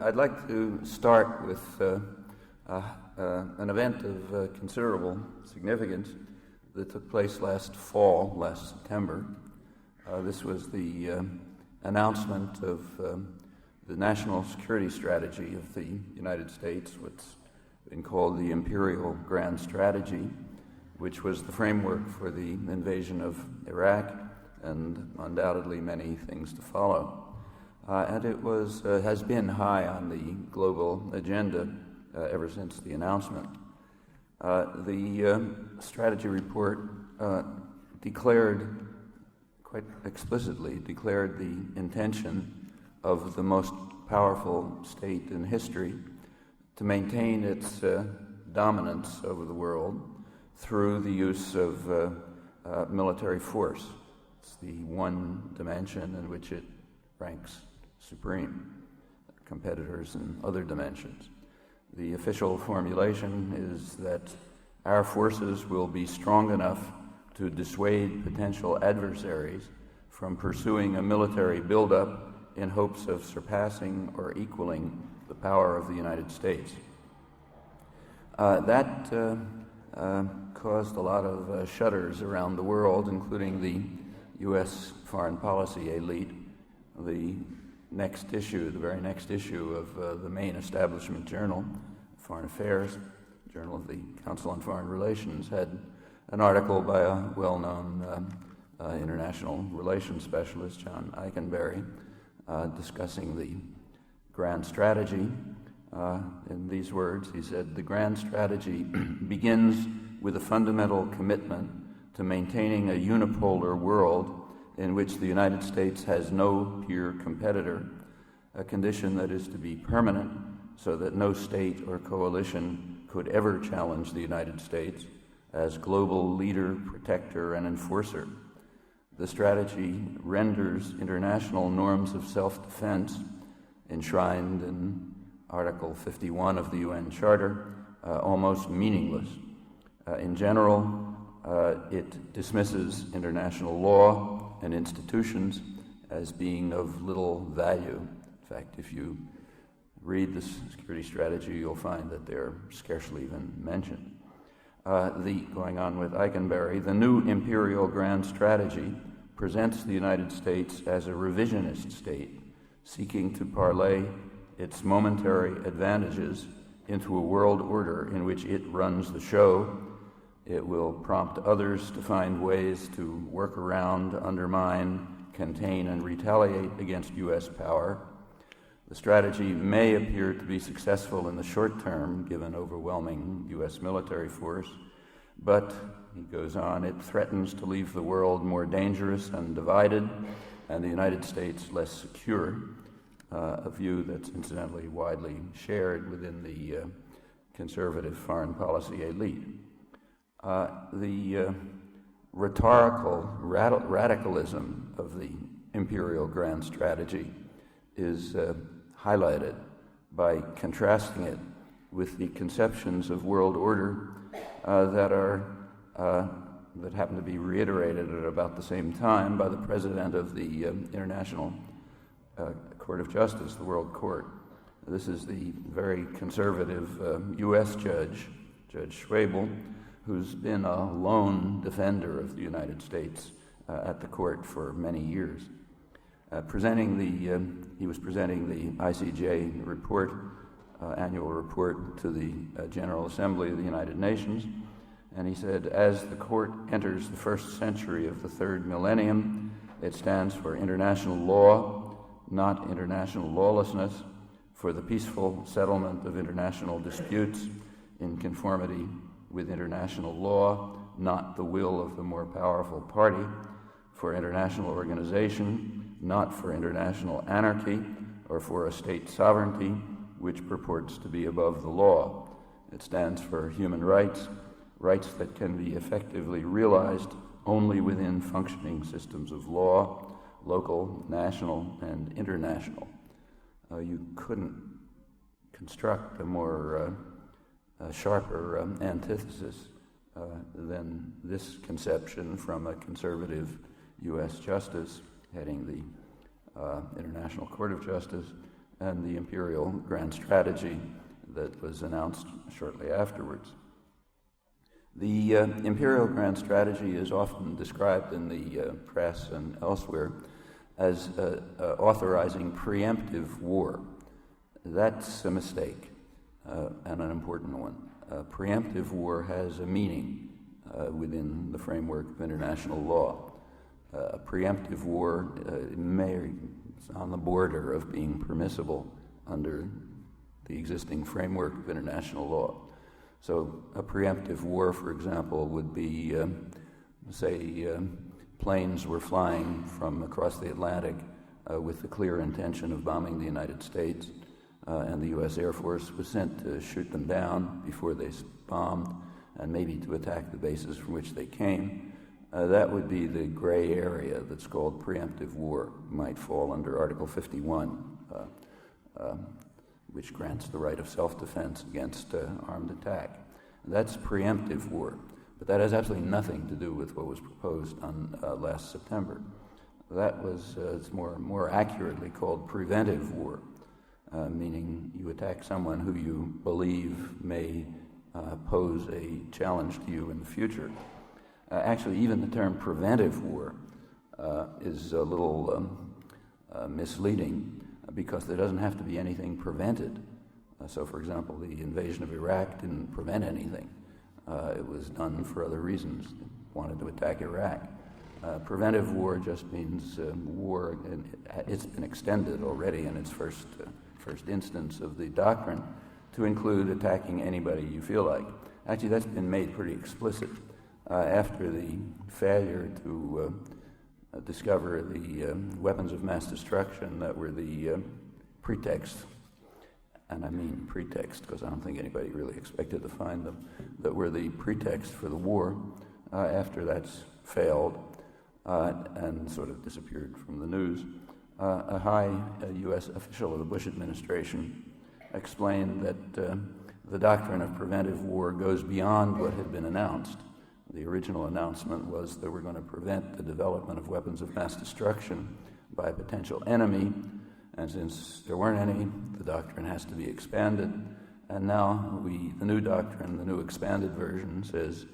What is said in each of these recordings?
I'd like to start with an event of considerable significance that took place last September. This was the announcement of the national security strategy of the United States, what's been called the Imperial Grand Strategy, which was the framework for the invasion of Iraq and undoubtedly many things to follow. And it has been high on the global agenda ever since the announcement. The strategy report quite explicitly declared the intention of the most powerful state in history to maintain its dominance over the world through the use of military force. It's the one dimension in which it ranks supreme, competitors in other dimensions. The official formulation is that our forces will be strong enough to dissuade potential adversaries from pursuing a military buildup in hopes of surpassing or equaling the power of the United States. That caused a lot of shudders around the world, including the US foreign policy elite. The very next issue of the main establishment journal, Foreign Affairs, Journal of the Council on Foreign Relations, had an article by a well-known international relations specialist, John Eikenberry, discussing the grand strategy. In these words, he said, "The grand strategy begins with a fundamental commitment to maintaining a unipolar world in which the United States has no peer competitor, a condition that is to be permanent so that no state or coalition could ever challenge the United States as global leader, protector, and enforcer. The strategy renders international norms of self-defense, enshrined in Article 51 of the UN Charter, almost meaningless. In general, it dismisses international law and institutions as being of little value. In fact, if you read the security strategy, you'll find that they're scarcely even mentioned." Going on with Eikenberry, "The new Imperial Grand Strategy presents the United States as a revisionist state, seeking to parlay its momentary advantages into a world order in which it runs the show. It will prompt others to find ways to work around, undermine, contain, and retaliate against U.S. power. The strategy may appear to be successful in the short term, given overwhelming U.S. military force, but," he goes on, "it threatens to leave the world more dangerous and divided, and the United States less secure," a view that's incidentally widely shared within the conservative foreign policy elite. The rhetorical radicalism of the Imperial Grand Strategy is highlighted by contrasting it with the conceptions of world order that happen to be reiterated at about the same time by the president of the International Court of Justice, the World Court. This is the very conservative U.S. Judge Schwabel, who's been a lone defender of the United States at the court for many years. He was presenting the ICJ report, annual report to the General Assembly of the United Nations, and he said, "As the court enters the first century of the third millennium, it stands for international law, not international lawlessness, for the peaceful settlement of international disputes in conformity with international law, not the will of the more powerful party, for international organization, not for international anarchy, or for a state sovereignty which purports to be above the law. It stands for human rights, rights that can be effectively realized only within functioning systems of law, local, national, and international." You couldn't construct a more sharper antithesis than this conception from a conservative U.S. justice heading the International Court of Justice, and the Imperial Grand Strategy that was announced shortly afterwards. The Imperial Grand Strategy is often described in the press and elsewhere as authorizing preemptive war. That's a mistake, and an important one. Preemptive war has a meaning within the framework of international law. Preemptive war is on the border of being permissible under the existing framework of international law. So a preemptive war, for example, would be, say, planes were flying from across the Atlantic with the clear intention of bombing the United States, and the U.S. Air Force was sent to shoot them down before they bombed and maybe to attack the bases from which they came. That would be the gray area that's called preemptive war. Might fall under Article 51, which grants the right of self-defense against armed attack. That's preemptive war, but that has absolutely nothing to do with what was proposed on last September. That was it's more accurately called preventive war, meaning you attack someone who you believe may pose a challenge to you in the future. Actually, even the term preventive war is a little misleading because there doesn't have to be anything prevented. So, for example, the invasion of Iraq didn't prevent anything. It was done for other reasons. They wanted to attack Iraq. Preventive war just means war, and it's been extended already in its first instance of the doctrine to include attacking anybody you feel like. Actually, that's been made pretty explicit after the failure to discover the weapons of mass destruction that were the pretext, and I mean pretext because I don't think anybody really expected to find them, that were the pretext for the war. After that's failed and sort of disappeared from the news, a high U.S. official of the Bush administration explained that the doctrine of preventive war goes beyond what had been announced. The original announcement was that we're going to prevent the development of weapons of mass destruction by a potential enemy, and since there weren't any, the doctrine has to be expanded. And now the new doctrine, the new expanded version, says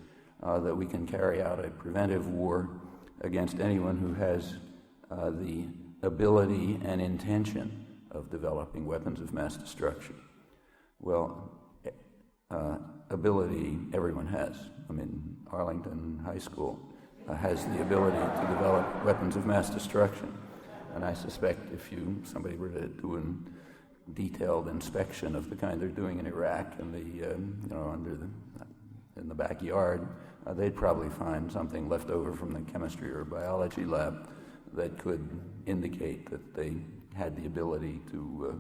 that we can carry out a preventive war against anyone who has the ability and intention of developing weapons of mass destruction. Well, ability everyone has. I mean, Arlington High School has the ability to develop weapons of mass destruction. And I suspect if somebody were to do a detailed inspection of the kind they're doing in Iraq and in the backyard, they'd probably find something left over from the chemistry or biology lab that could indicate that they had the ability to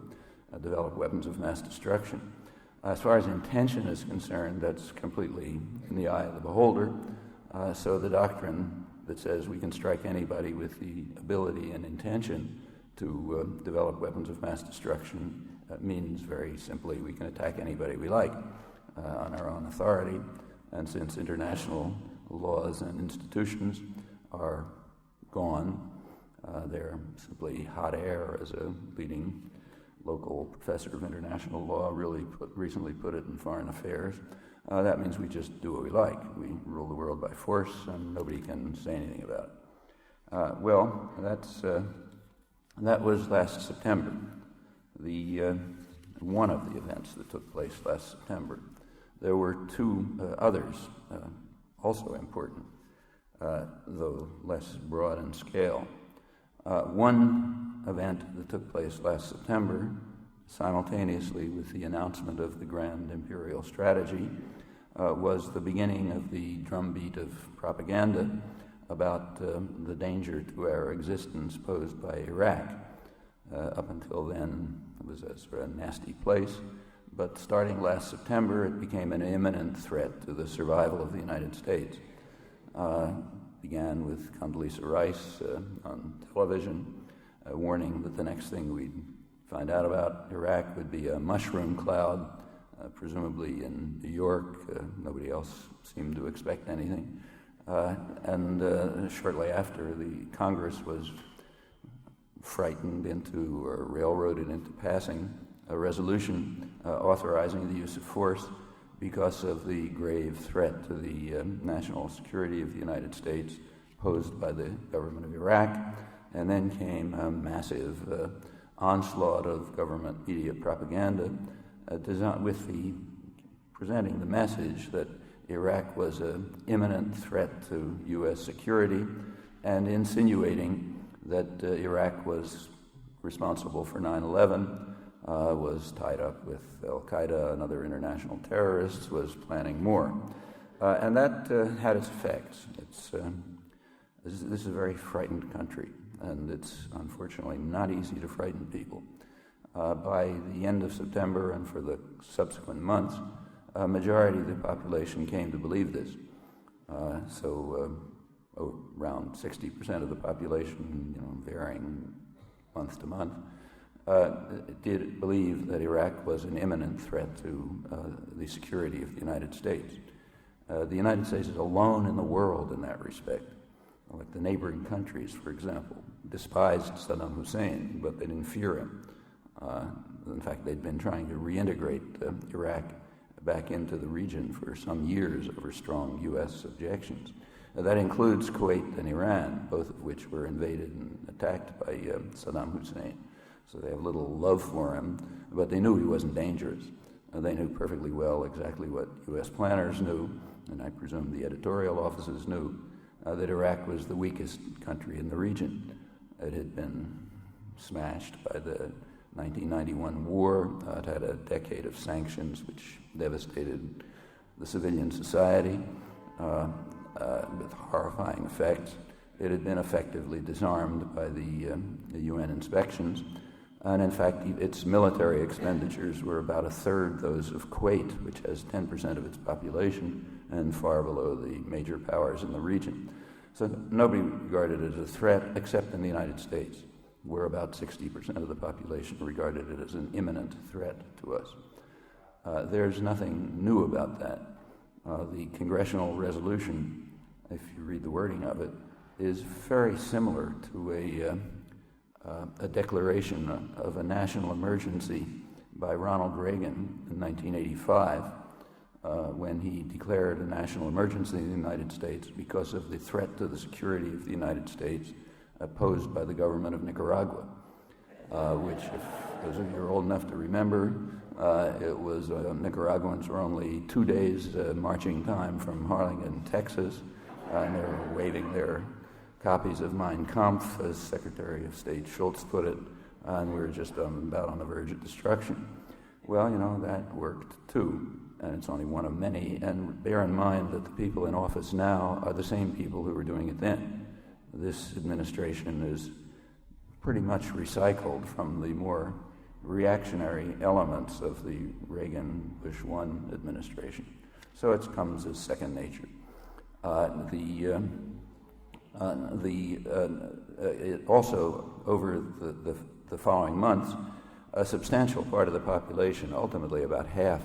develop weapons of mass destruction. As far as intention is concerned, that's completely in the eye of the beholder. So the doctrine that says we can strike anybody with the ability and intention to develop weapons of mass destruction means very simply we can attack anybody we like on our own authority. And since international laws and institutions are gone, they're simply hot air, as a leading local professor of international law recently put it in Foreign Affairs. That means we just do what we like. We rule the world by force, and nobody can say anything about it. Well, that was last September. One of the events that took place last September. There were two others, also important, though less broad in scale. One event that took place last September, simultaneously with the announcement of the Grand Imperial Strategy, was the beginning of the drumbeat of propaganda about the danger to our existence posed by Iraq. Up until then, it was a sort of nasty place, but starting last September, it became an imminent threat to the survival of the United States. Began with Condoleezza Rice on television, warning that the next thing we'd find out about Iraq would be a mushroom cloud, presumably in New York. Nobody else seemed to expect anything. And shortly after, the Congress was frightened into or railroaded into passing a resolution authorizing the use of force because of the grave threat to the national security of the United States posed by the government of Iraq. And then came a massive onslaught of government media propaganda presenting the message that Iraq was an imminent threat to U.S. security and insinuating that Iraq was responsible for 9/11, was tied up with al-Qaeda and other international terrorists, was planning more. And that had its effects. This is a very frightened country, and it's unfortunately not easy to frighten people. By the end of September and for the subsequent months, a majority of the population came to believe this. Around 60% of the population, varying month to month, did believe that Iraq was an imminent threat to the security of the United States. The United States is alone in the world in that respect. Like the neighboring countries, for example, despised Saddam Hussein, but they didn't fear him. In fact, they'd been trying to reintegrate Iraq back into the region for some years over strong U.S. objections. That includes Kuwait and Iran, both of which were invaded and attacked by Saddam Hussein. So they have little love for him, but they knew he wasn't dangerous. They knew perfectly well exactly what U.S. planners knew, and I presume the editorial offices knew, that Iraq was the weakest country in the region. It had been smashed by the 1991 war. It had a decade of sanctions which devastated the civilian society with horrifying effects. It had been effectively disarmed by the UN inspections. And in fact, its military expenditures were about a third those of Kuwait, which has 10% of its population and far below the major powers in the region. So nobody regarded it as a threat except in the United States, where about 60% of the population regarded it as an imminent threat to us. There's nothing new about that. The congressional resolution, if you read the wording of it, is very similar to a declaration of a national emergency by Ronald Reagan in 1985 when he declared a national emergency in the United States because of the threat to the security of the United States posed by the government of Nicaragua, which, if those of you are old enough to remember, it was Nicaraguans were only 2 days marching time from Harlingen, Texas, and they were waving their copies of Mein Kampf, as Secretary of State Schultz put it, and we were just about on the verge of destruction. Well, that worked too, and it's only one of many. And bear in mind that the people in office now are the same people who were doing it then. This administration is pretty much recycled from the more reactionary elements of the Reagan-Bush 1 administration. So it comes as second nature. It also, over the following months, a substantial part of the population, ultimately about half,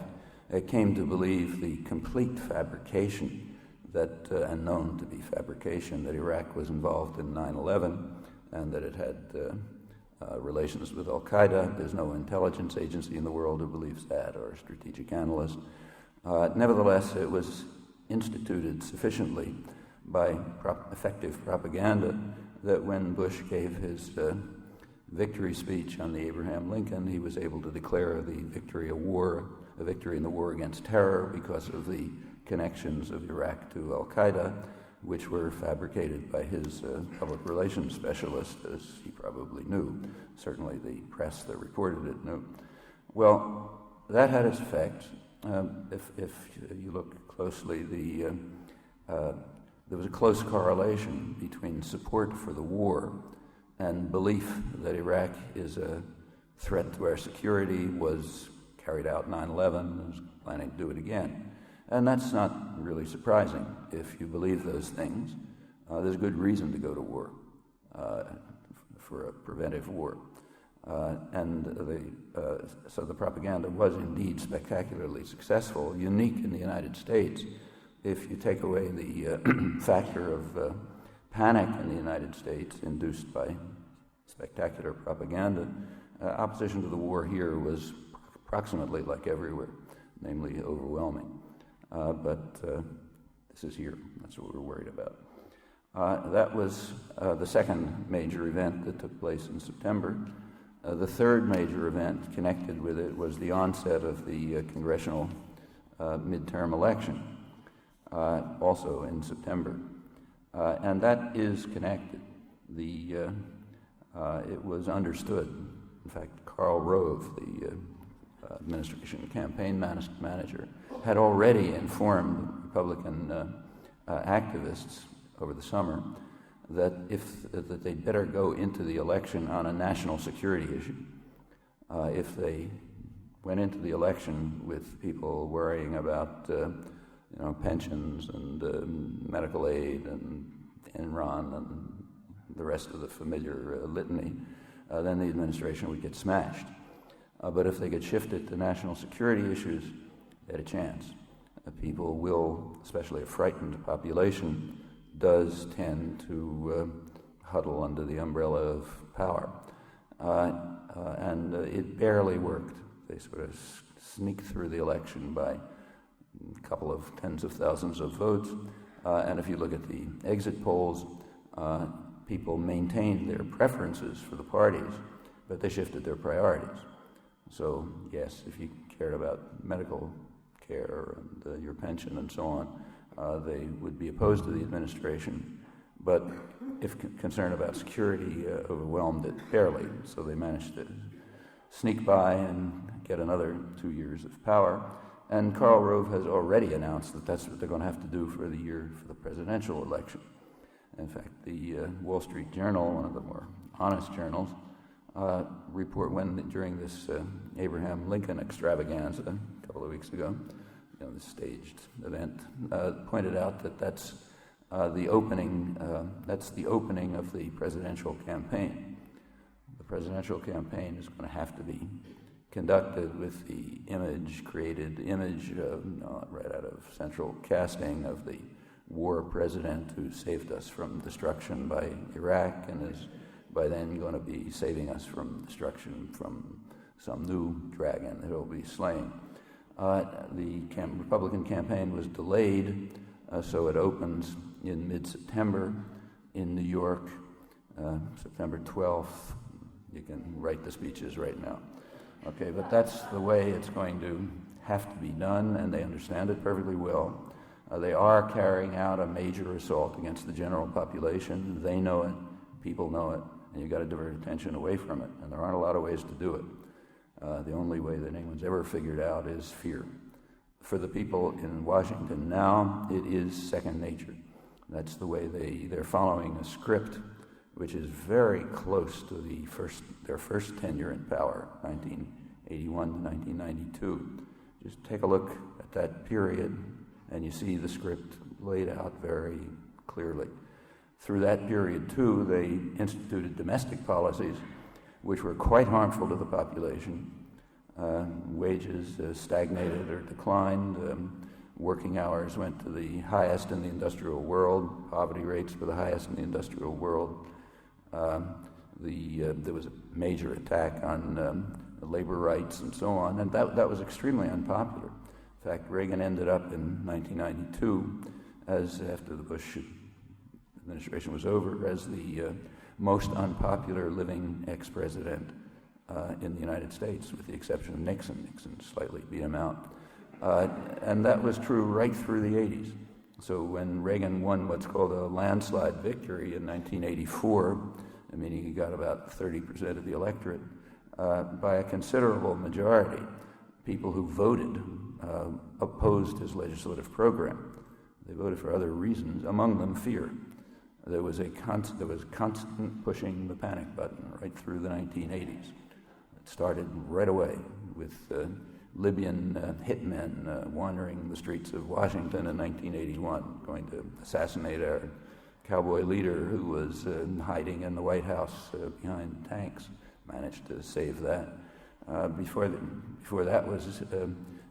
came to believe the complete fabrication and known to be fabrication, that Iraq was involved in 9/11 and that it had relations with al-Qaeda. There's no intelligence agency in the world who believes that, or strategic analyst. Nevertheless, it was instituted sufficiently by effective propaganda that when Bush gave his victory speech on the Abraham Lincoln, he was able to declare the victory a victory in the war against terror because of the connections of Iraq to al-Qaeda, which were fabricated by his public relations specialist, as he probably knew. Certainly the press that reported it knew. Well, that had its effect. If you look closely, there was a close correlation between support for the war and belief that Iraq is a threat to our security, was carried out 9/11, was planning to do it again. And that's not really surprising. If you believe those things, there's good reason to go to war, for a preventive war. So the propaganda was indeed spectacularly successful, unique in the United States. If you take away the factor of panic in the United States induced by spectacular propaganda. Opposition to the war here was approximately like everywhere, namely overwhelming. But this is here. That's what we're worried about. That was the second major event that took place in September. The third major event connected with it was the onset of the congressional midterm election, also in September. And that is connected. It was understood. In fact, Karl Rove, the administration campaign manager, had already informed Republican activists over the summer that that they'd better go into the election on a national security issue. If they went into the election with people worrying about pensions and medical aid and Enron and the rest of the familiar litany, then the administration would get smashed. But if they could shift it to national security issues, they had a chance. People will, especially a frightened population, does tend to huddle under the umbrella of power. And it barely worked. They sort of sneaked through the election by a couple of tens of thousands of votes. And if you look at the exit polls, people maintained their preferences for the parties, but they shifted their priorities. So, yes, if you cared about medical care and your pension and so on, they would be opposed to the administration. But if concern about security overwhelmed it barely, so they managed to sneak by and get another 2 years of power. And Karl Rove has already announced that that's what they're going to have to do for the year for the presidential election. In fact, the Wall Street Journal, one of the more honest journals, report during this Abraham Lincoln extravaganza a couple of weeks ago, this staged event, pointed out that that's the opening. That's the opening of the presidential campaign. The presidential campaign is going to have to be conducted with the created image right out of central casting of the war president who saved us from destruction by Iraq and is by then going to be saving us from destruction from some new dragon that he'll be slaying. The Republican campaign was delayed, so it opens in mid-September in New York, September 12th. You can write the speeches right now. Okay, but that's the way it's going to have to be done, and they understand it perfectly well. They are carrying out a major assault against the general population. They know it, people know it, and you've got to divert attention away from it, and there aren't a lot of ways to do it. The only way that anyone's ever figured out is fear. For the people in Washington now, it is second nature. That's the way they're following a script which is very close to their first tenure in power, 1981 to 1992. Just take a look at that period, and you see the script laid out very clearly. Through that period, too, they instituted domestic policies which were quite harmful to the population. Wages stagnated or declined. Working hours went to the highest in the industrial world. Poverty rates were the highest in the industrial world. There was a major attack on labor rights and so on, and that was extremely unpopular. In fact, Reagan ended up in 1992, after the Bush administration was over, as the most unpopular living ex-president in the United States, with the exception of Nixon. Nixon slightly beat him out. And that was true right through the 80s. So when Reagan won what's called a landslide victory in 1984, meaning he got about 30% of the electorate, by a considerable majority, people who voted opposed his legislative program. They voted for other reasons, among them fear. There was constant pushing the panic button right through the 1980s. It started right away with Libyan hitmen wandering the streets of Washington in 1981, going to assassinate our cowboy leader who was hiding in the White House behind tanks. Managed to save that. Before that was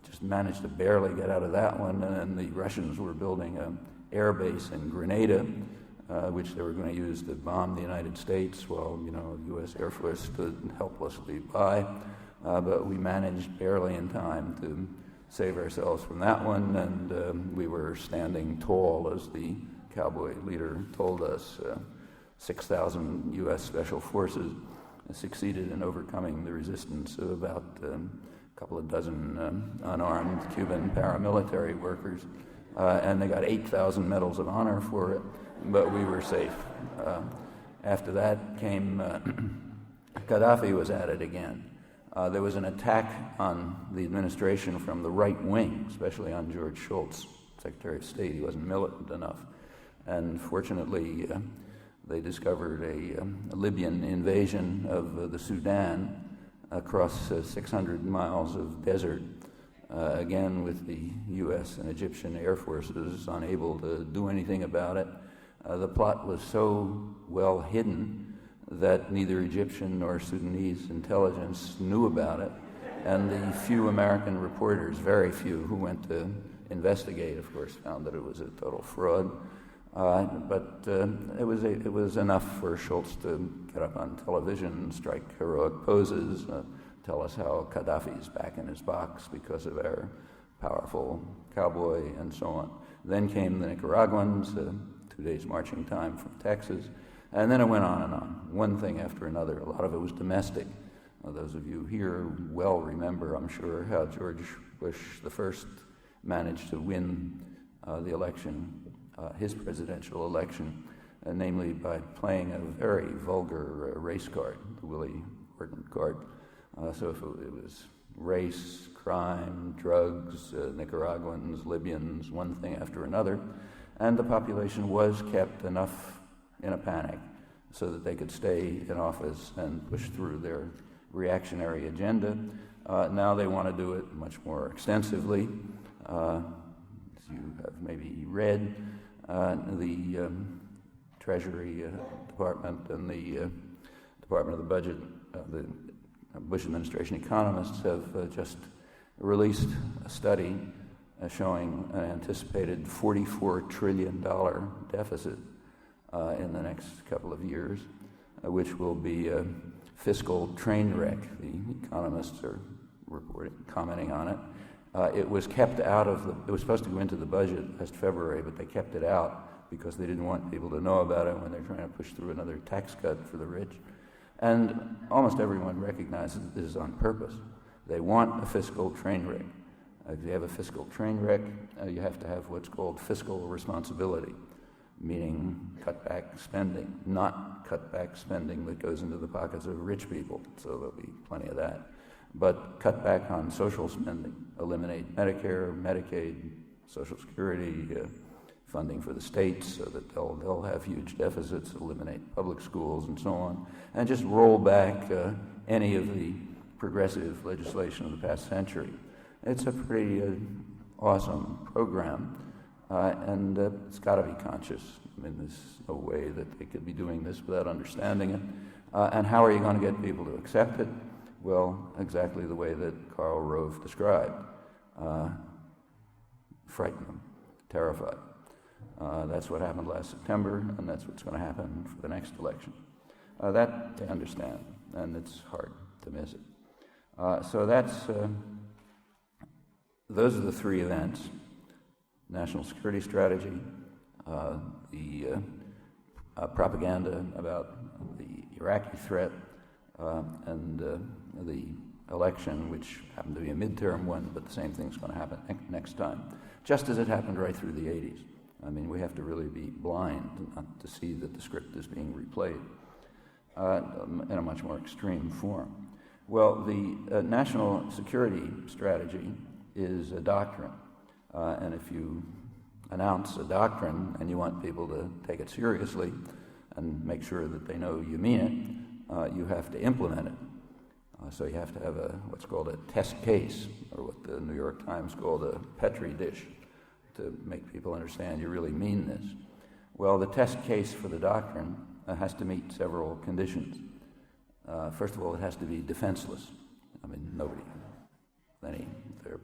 just managed to barely get out of that one, and the Russians were building an air base in Grenada which they were going to use to bomb the United States while, the U.S. Air Force stood helplessly by. But we managed barely in time to save ourselves from that one, and we were standing tall, as the cowboy leader told us. 6,000 U.S. Special Forces succeeded in overcoming the resistance of about a couple of dozen unarmed Cuban paramilitary workers, and they got 8,000 medals of honor for it, but we were safe. After that came Gaddafi was at it again. There was an attack on the administration from the right wing, especially on George Schultz, Secretary of State. He wasn't militant enough. And fortunately, they discovered a Libyan invasion of the Sudan across 600 miles of desert, again with the U.S. and Egyptian air forces unable to do anything about it. The plot was so well hidden that neither Egyptian nor Sudanese intelligence knew about it, and the few American reporters, very few, who went to investigate, of course, found that it was a total fraud. But it was enough for Schultz to get up on television, strike heroic poses, tell us how Gaddafi's back in his box because of our powerful cowboy, and so on. Then came the Nicaraguans, 2 days marching time from Texas, and then it went on and on, one thing after another. A lot of it was domestic. Those of you here well remember, I'm sure, how George Bush the first managed to win the election, his presidential election, namely by playing a very vulgar race card, the Willie Horton card. So if it was race, crime, drugs, Nicaraguans, Libyans, one thing after another, and the population was kept enough in a panic so that they could stay in office and push through their reactionary agenda. Now they want to do it much more extensively. As you have maybe read, the Treasury Department and the Department of the Budget, the Bush administration economists have just released a study showing an anticipated $44 trillion deficit in the next couple of years, which will be a fiscal train wreck. The economists are commenting on it. It was kept out of it was supposed to go into the budget last February, but they kept it out because they didn't want people to know about it when they're trying to push through another tax cut for the rich. And almost everyone recognizes this is on purpose. They want a fiscal train wreck. If you have a fiscal train wreck, you have to have what's called fiscal responsibility, meaning cut back spending, not cut back spending that goes into the pockets of rich people, so there'll be plenty of that, but cut back on social spending, eliminate Medicare, Medicaid, Social Security, funding for the states so that they'll have huge deficits, eliminate public schools and so on, and just roll back any of the progressive legislation of the past century. It's a pretty awesome program, and it's got to be conscious. I mean, there's no way that they could be doing this without understanding it. And how are you going to get people to accept it? Well, exactly the way that Karl Rove described. Frighten them, terrified. That's what happened last September, and that's what's going to happen for the next election. That they understand, and it's hard to miss it. So those are the three events: national security strategy, the propaganda about the Iraqi threat, and the election, which happened to be a midterm one, but the same thing's going to happen next time, just as it happened right through the 80s. I mean, we have to really be blind not to see that the script is being replayed in a much more extreme form. Well, the national security strategy is a doctrine, and if you announce a doctrine and you want people to take it seriously and make sure that they know you mean it, you have to implement it. So you have to have what's called a test case, or what the New York Times called a Petri dish, to make people understand you really mean this. Well, the test case for the doctrine has to meet several conditions. First of all, it has to be defenseless. I mean, nobody, their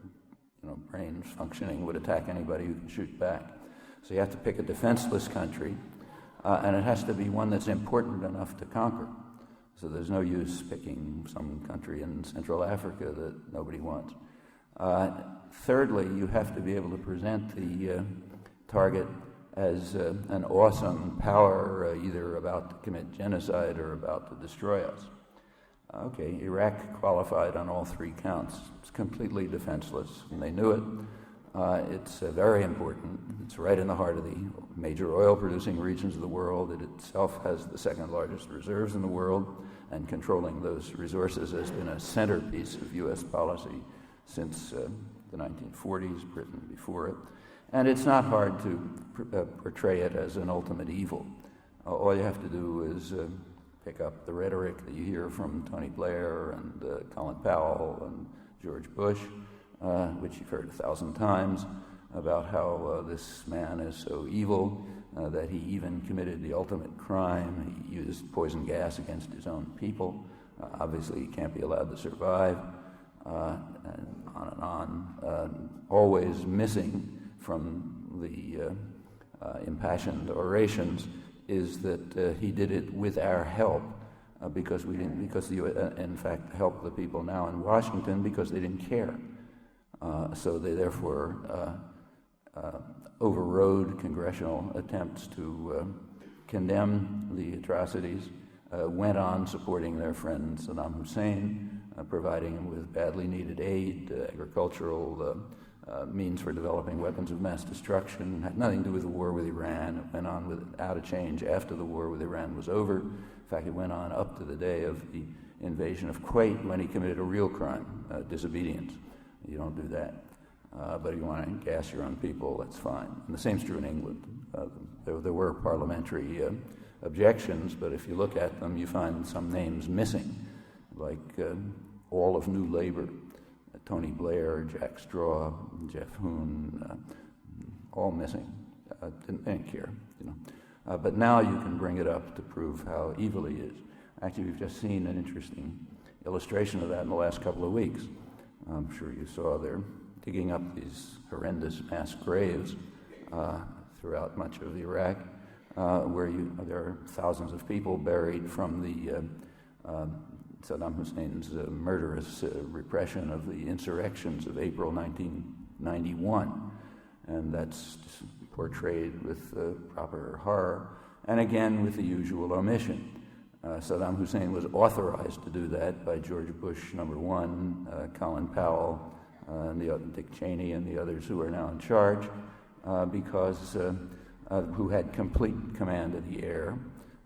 brains functioning, would attack anybody who can shoot back. So you have to pick a defenseless country and it has to be one that's important enough to conquer. So there's no use picking some country in Central Africa that nobody wants. Thirdly, you have to be able to present the target as an awesome power, either about to commit genocide or about to destroy us. Okay, Iraq qualified on all three counts. It's completely defenseless, and they knew it. It's very important. It's right in the heart of the major oil-producing regions of the world. It itself has the second largest reserves in the world, and controlling those resources has been a centerpiece of U.S. policy since the 1940s, Britain before it. And it's not hard to portray it as an ultimate evil. All you have to do is pick up the rhetoric that you hear from Tony Blair and Colin Powell and George Bush, which you've heard 1,000 times, about how this man is so evil that he even committed the ultimate crime. He used poison gas against his own people. Obviously, he can't be allowed to survive, and on, always missing from the impassioned orations is that he did it with our help, because we didn't, because in fact helped the people now in Washington because they didn't care. So they therefore overrode congressional attempts to condemn the atrocities, went on supporting their friend Saddam Hussein, providing him with badly needed aid, agricultural means for developing weapons of mass destruction. Had nothing to do with the war with Iran. It went on without a change after the war with Iran was over. In fact, it went on up to the day of the invasion of Kuwait, when he committed a real crime, disobedience. You don't do that. But if you want to gas your own people, that's fine. And the same's true in England. There were parliamentary objections, but if you look at them, you find some names missing, like all of New Labour, Tony Blair, Jack Straw, Jeff Hoon, all missing. Didn't care, you know. But now you can bring it up to prove how evil he is. Actually, we've just seen an interesting illustration of that in the last couple of weeks. I'm sure you saw they're digging up these horrendous mass graves throughout much of Iraq, where there are thousands of people buried from the Saddam Hussein's murderous repression of the insurrections of April 1991. And that's portrayed with proper horror, and again with the usual omission. Saddam Hussein was authorized to do that by George Bush #1, Colin Powell, and Dick Cheney and the others who are now in charge, because who had complete command of the air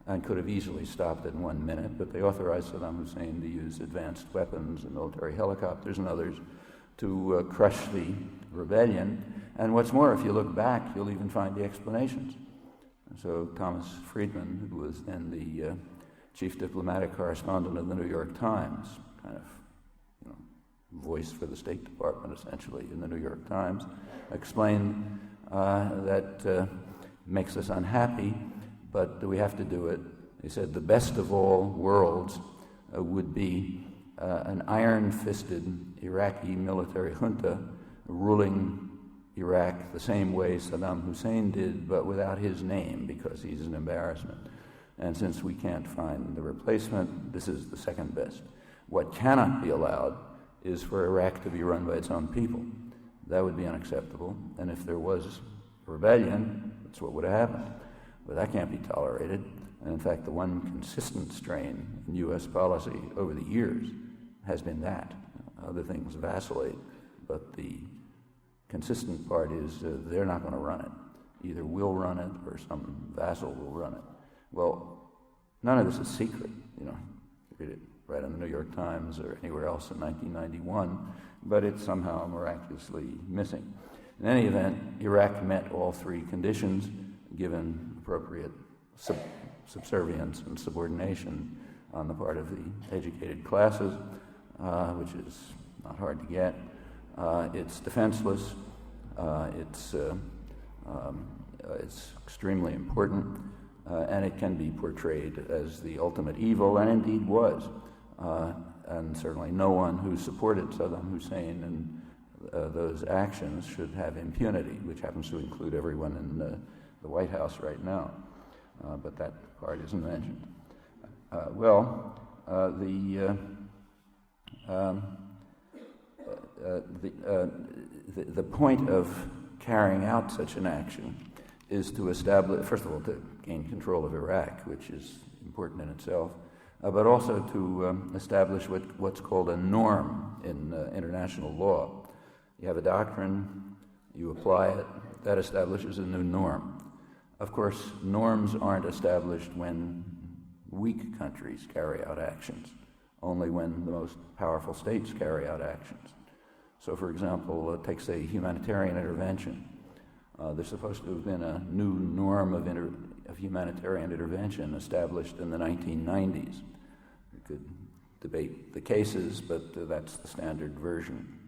and could have easily stopped it in 1 minute, but they authorized Saddam Hussein to use advanced weapons and military helicopters and others to crush the rebellion. And what's more, if you look back, you'll even find the explanations. So Thomas Friedman, who was then the chief diplomatic correspondent of the New York Times, kind of, you know, voice for the State Department essentially in the New York Times, explained that makes us unhappy, but we have to do it. He said the best of all worlds would be an iron-fisted Iraqi military junta ruling Iraq the same way Saddam Hussein did, but without his name, because he's an embarrassment. And since we can't find the replacement, this is the second best. What cannot be allowed is for Iraq to be run by its own people. That would be unacceptable. And if there was rebellion, that's what would have happened. But that can't be tolerated. And in fact, the one consistent strain in U.S. policy over the years has been that. Other things vacillate, but the consistent part is they're not going to run it. Either we'll run it or some vassal will run it. Well, none of this is secret, you know. Read it right in the New York Times or anywhere else in 1991, but it's somehow miraculously missing. In any event, Iraq met all three conditions, given appropriate subservience and subordination on the part of the educated classes, which is not hard to get. It's defenseless. It's extremely important. And it can be portrayed as the ultimate evil, and indeed was. And certainly no one who supported Saddam Hussein and those actions should have impunity, which happens to include everyone in the White House right now. but that part isn't mentioned. The point of carrying out such an action is to establish, first of all, to gain control of Iraq, which is important in itself, but also to establish what's called a norm in international law. You have a doctrine, you apply it, that establishes a new norm. Of course, norms aren't established when weak countries carry out actions, only when the most powerful states carry out actions. So, for example, take, say, humanitarian intervention. There's supposed to have been a new norm of humanitarian intervention established in the 1990s. We could debate the cases, but that's the standard version.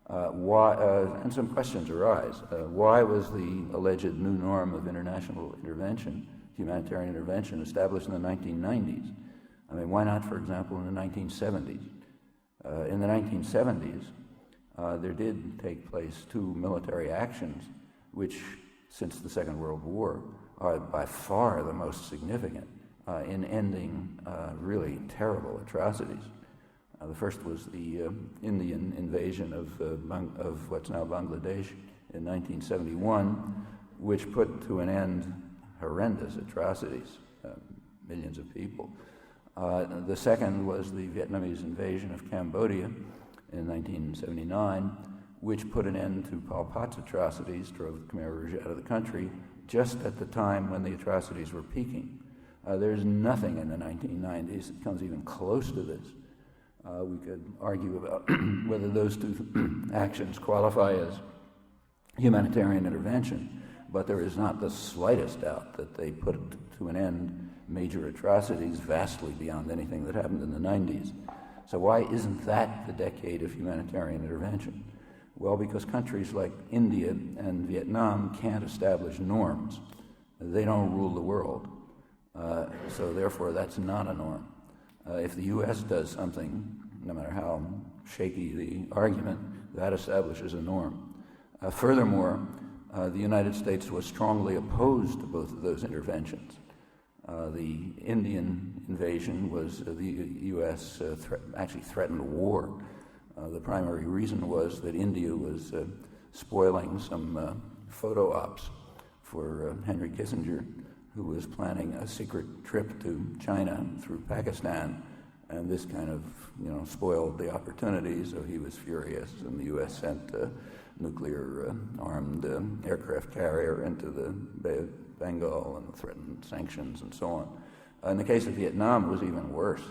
And some questions arise. Why was the alleged new norm of international intervention, humanitarian intervention, established in the 1990s? I mean, why not, for example, in the 1970s? In the 1970s, there did take place two military actions, which, since the Second World War, are by far the most significant in ending really terrible atrocities. The first was the Indian invasion of what's now Bangladesh in 1971, which put to an end horrendous atrocities, millions of people. The second was the Vietnamese invasion of Cambodia in 1979, which put an end to Pol Pot's atrocities, drove the Khmer Rouge out of the country, just at the time when the atrocities were peaking. There's nothing in the 1990s that comes even close to this. We could argue about whether those two actions qualify as humanitarian intervention, but there is not the slightest doubt that they put to an end major atrocities vastly beyond anything that happened in the 90s. So why isn't that the decade of humanitarian intervention? Well, because countries like India and Vietnam can't establish norms. They don't rule the world. So therefore, that's not a norm. If the U.S. does something, no matter how shaky the argument, that establishes a norm. Furthermore, the United States was strongly opposed to both of those interventions. The Indian invasion was the U.S. Actually threatened war. The primary reason was that India was spoiling some photo ops for Henry Kissinger, who was planning a secret trip to China through Pakistan, and this kind of, spoiled the opportunity, so he was furious, and the U.S. sent a nuclear-armed aircraft carrier into the Bay of Bengal and threatened sanctions and so on. In the case of Vietnam, it was even worse.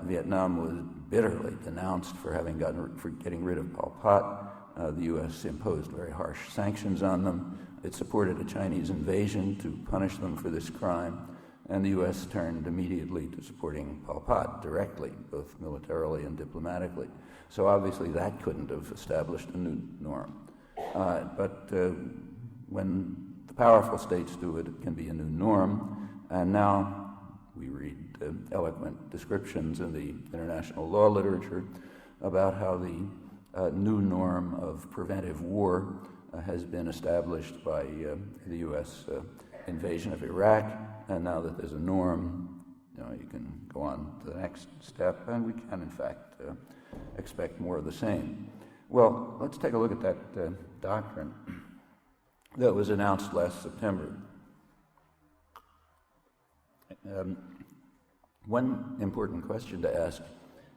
Vietnam was bitterly denounced for getting rid of Pol Pot. The U.S. imposed very harsh sanctions on them. It supported a Chinese invasion to punish them for this crime, and the U.S. turned immediately to supporting Pol Pot directly, both militarily and diplomatically. So obviously that couldn't have established a new norm. But when the powerful states do it, it can be a new norm, and now we read eloquent descriptions in the international law literature about how the new norm of preventive war has been established by the U.S. Invasion of Iraq, and now that there's a norm, you can go on to the next step, and we can, in fact, expect more of the same. Well, let's take a look at that doctrine that was announced last September. One important question to ask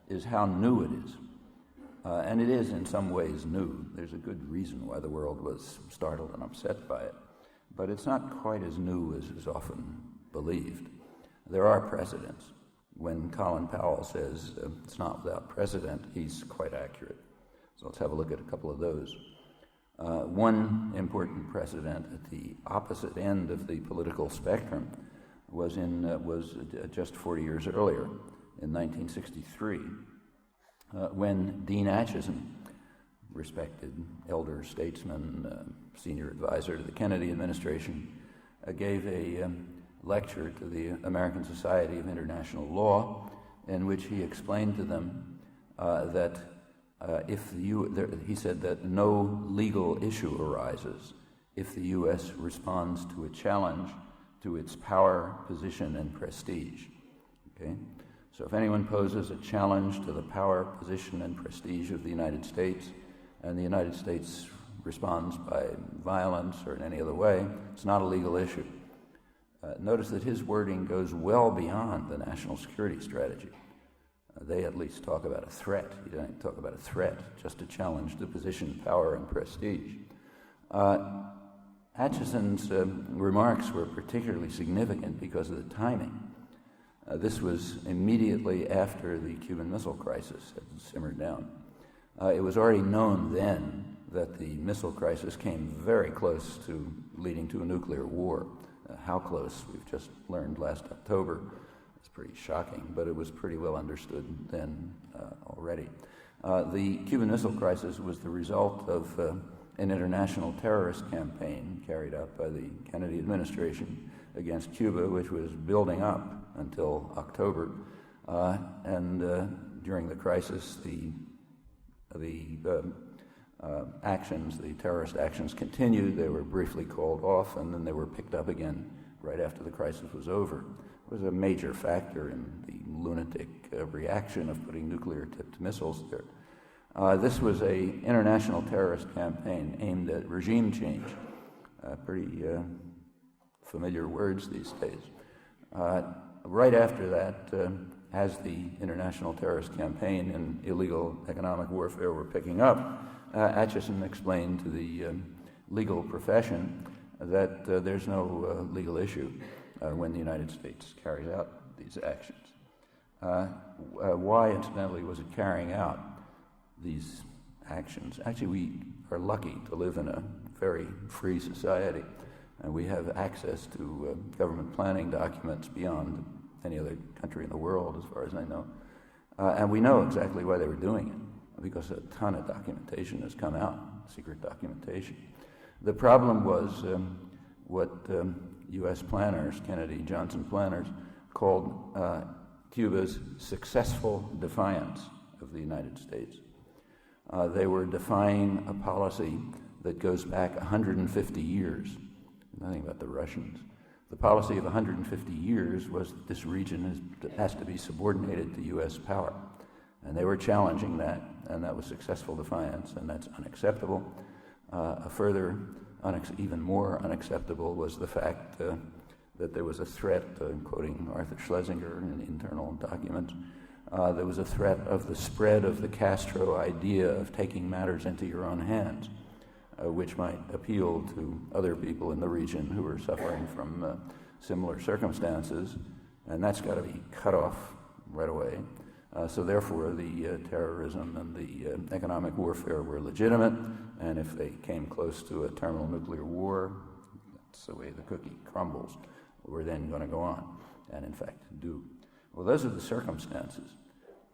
is how new it is. And it is in some ways new. There's a good reason why the world was startled and upset by it. But it's not quite as new as is often believed. There are precedents. When Colin Powell says it's not without precedent, he's quite accurate. So let's have a look at a couple of those. One important precedent at the opposite end of the political spectrum was just 40 years earlier, in 1963. When Dean Acheson, respected elder statesman, senior advisor to the Kennedy administration, gave a lecture to the American Society of International Law, in which he explained to them that he said that no legal issue arises if the U.S. responds to a challenge to its power, position, and prestige. Okay? So if anyone poses a challenge to the power, position, and prestige of the United States, and the United States responds by violence or in any other way, it's not a legal issue. Notice that his wording goes well beyond the national security strategy. They at least talk about a threat. He doesn't talk about a threat, just a challenge to position, power, and prestige. Atchison's remarks were particularly significant because of the timing. This was immediately after the Cuban Missile Crisis had simmered down. It was already known then that the missile crisis came very close to leading to a nuclear war. How close, we've just learned last October. It's pretty shocking, but it was pretty well understood then already. The Cuban Missile Crisis was the result of an international terrorist campaign carried out by the Kennedy administration against Cuba, which was building up until October. And during the crisis, the terrorist actions continued. They were briefly called off, and then they were picked up again right after the crisis was over. It was a major factor in the lunatic reaction of putting nuclear-tipped missiles there. This was an international terrorist campaign aimed at regime change. Pretty familiar words these days. Right after that, as the international terrorist campaign and illegal economic warfare were picking up, Atchison explained to the legal profession that there's no legal issue when the United States carries out these actions. Why, incidentally, was it carrying out these actions? Actually, we are lucky to live in a very free society, and we have access to government planning documents beyond any other country in the world, as far as I know. And we know exactly why they were doing it, because a ton of documentation has come out, secret documentation. The problem was what U.S. planners, Kennedy-Johnson planners, called Cuba's successful defiance of the United States. They were defying a policy that goes back 150 years. Nothing about the Russians. The policy of 150 years was that this region has to be subordinated to U.S. power. And they were challenging that, and that was successful defiance, and that's unacceptable. A further, even more unacceptable was the fact that there was a threat, quoting Arthur Schlesinger in internal documents, there was a threat of the spread of the Castro idea of taking matters into your own hands, which might appeal to other people in the region who are suffering from similar circumstances, and that's got to be cut off right away. So therefore, the terrorism and the economic warfare were legitimate, and if they came close to a terminal nuclear war, that's the way the cookie crumbles. We're then going to go on, and in fact do. Well, those are the circumstances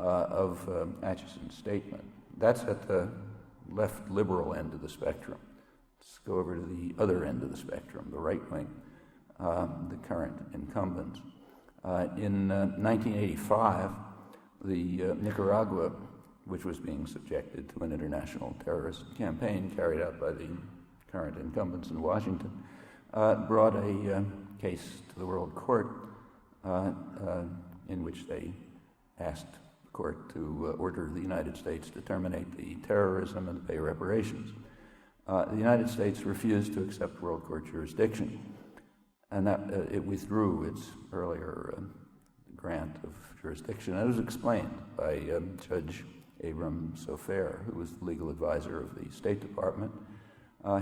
of Atchison's statement. That's at the left liberal end of the spectrum. Let's go over to the other end of the spectrum, the right wing, the current incumbents. In 1985, the Nicaragua, which was being subjected to an international terrorist campaign carried out by the current incumbents in Washington, brought a case to the World Court in which they asked the court to order the United States to terminate the terrorism and to pay reparations. The United States refused to accept World Court jurisdiction, and that it withdrew its earlier grant of jurisdiction. And it was explained by Judge Abram Sofair, who was the legal advisor of the State Department.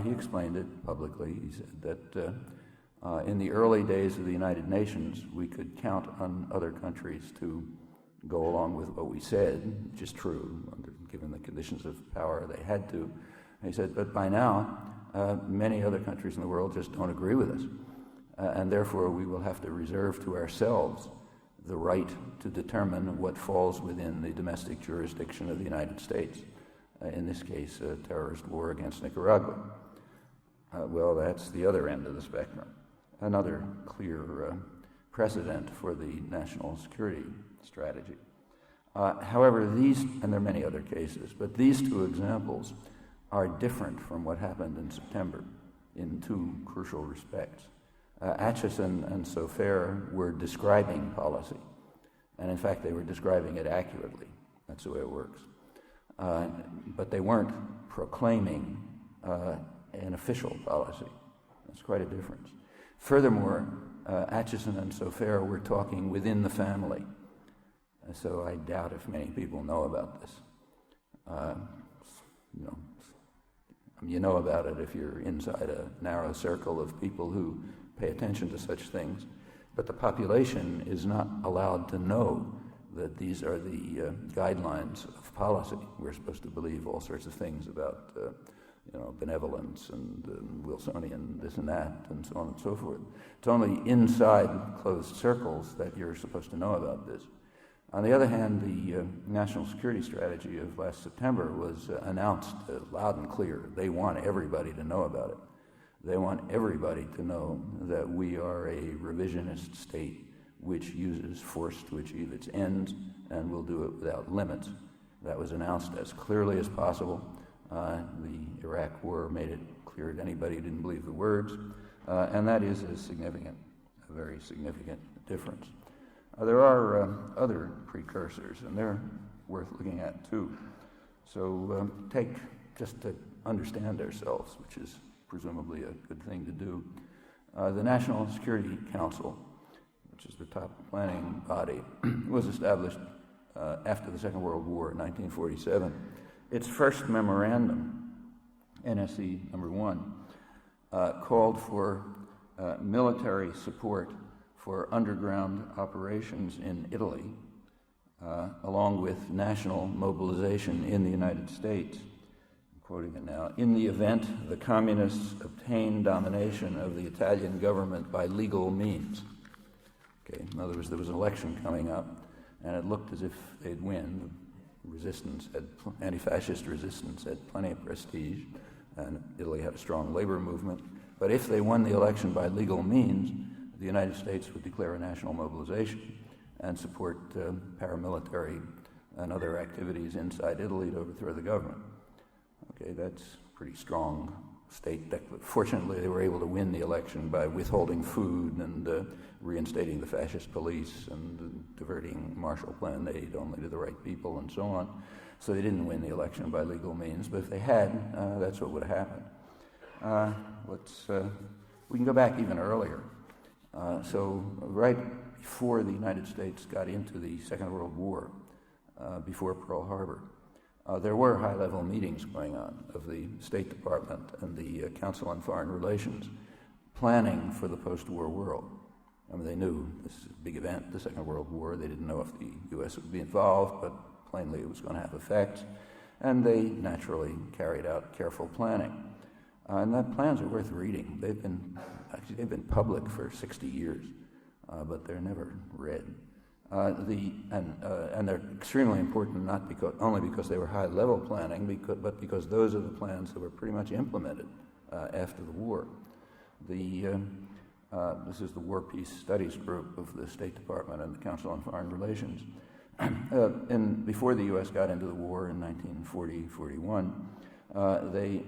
He explained it publicly. He said that in the early days of the United Nations, we could count on other countries to go along with what we said, which is true, given the conditions of power they had to. He said, but by now, many other countries in the world just don't agree with us. And therefore, we will have to reserve to ourselves the right to determine what falls within the domestic jurisdiction of the United States. In this case, a terrorist war against Nicaragua. Well, that's the other end of the spectrum. Another clear precedent for the national security strategy. However, these, and there are many other cases, but these two examples are different from what happened in September in two crucial respects. Atchison and Sofair were describing policy. And in fact, they were describing it accurately. That's the way it works. But they weren't proclaiming an official policy. That's quite a difference. Furthermore, Atchison and Sofair were talking within the family. So I doubt if many people know about this. You know about it if you're inside a narrow circle of people who pay attention to such things. But the population is not allowed to know that these are the guidelines of policy. We're supposed to believe all sorts of things about benevolence and Wilsonian this and that and so on and so forth. It's only inside closed circles that you're supposed to know about this. On the other hand, the national security strategy of last September was announced loud and clear. They want everybody to know about it. They want everybody to know that we are a revisionist state which uses force to achieve its ends and will do it without limits. That was announced as clearly as possible. The Iraq War made it clear to anybody who didn't believe the words, and that is a very significant difference. There are other precursors, and they're worth looking at too. So just to understand ourselves, which is presumably a good thing to do, the National Security Council, which is the top planning body, was established after the Second World War in 1947. Its first memorandum, NSC number 1, called for military support for underground operations in Italy, along with national mobilization in the United States. I'm quoting it now. In the event the communists obtain domination of the Italian government by legal means. Okay, in other words, there was an election coming up, and it looked as if they'd win. Anti-fascist resistance had plenty of prestige, and Italy had a strong labor movement. But if they won the election by legal means, the United States would declare a national mobilization and support paramilitary and other activities inside Italy to overthrow the government. Okay, that's pretty strong state declaration. Fortunately, they were able to win the election by withholding food and reinstating the fascist police and diverting Marshall Plan aid only to the right people and so on. So they didn't win the election by legal means, but if they had, that's what would have happened. We can go back even earlier. So right before the United States got into the Second World War, before Pearl Harbor, there were high-level meetings going on of the State Department and the Council on Foreign Relations, planning for the post-war world. I mean, they knew this is a big event, the Second World War. They didn't know if the U.S. would be involved, but plainly it was going to have effects. And they naturally carried out careful planning. And the plans are worth reading. They've been public for 60 years, but they're never read. And they're extremely important, not only because they were high-level planning, but because those are the plans that were pretty much implemented after the war. This is the War Peace Studies Group of the State Department and the Council on Foreign Relations. And before the U.S. got into the war in 1940-41, they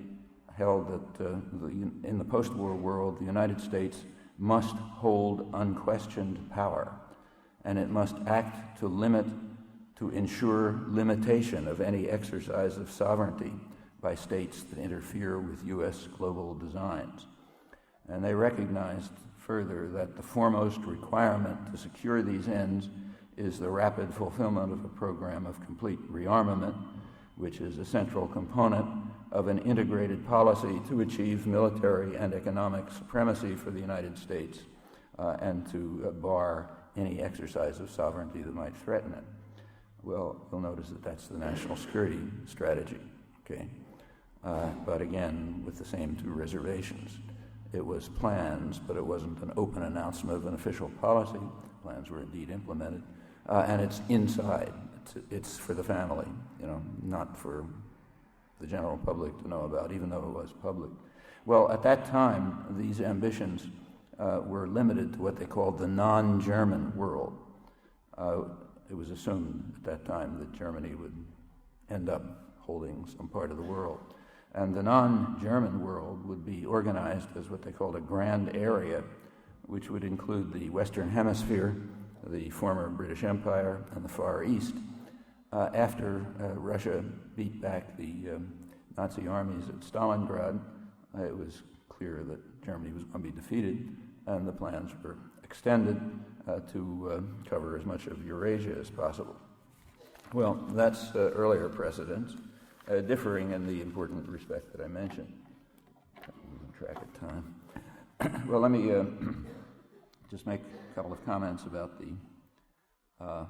held that in the post-war world, the United States must hold unquestioned power, and it must act to ensure limitation of any exercise of sovereignty by states that interfere with U.S. global designs. And they recognized further that the foremost requirement to secure these ends is the rapid fulfillment of a program of complete rearmament, which is a central component of an integrated policy to achieve military and economic supremacy for the United States and to bar any exercise of sovereignty that might threaten it. Well, you'll notice that that's the national security strategy, okay? But again, with the same two reservations. It was plans, but it wasn't an open announcement of an official policy. Plans were indeed implemented. And it's inside. It's for the family, not for the general public to know about, even though it was public. Well, at that time, these ambitions were limited to what they called the non-German world. It was assumed at that time that Germany would end up holding some part of the world. And the non-German world would be organized as what they called a grand area, which would include the Western Hemisphere, the former British Empire, and the Far East. After Russia beat back the Nazi armies at Stalingrad, it was clear that Germany was going to be defeated, and the plans were extended to cover as much of Eurasia as possible. Well, that's earlier precedents, differing in the important respect that I mentioned. Losing track of time. Well, let me just make a couple of comments about the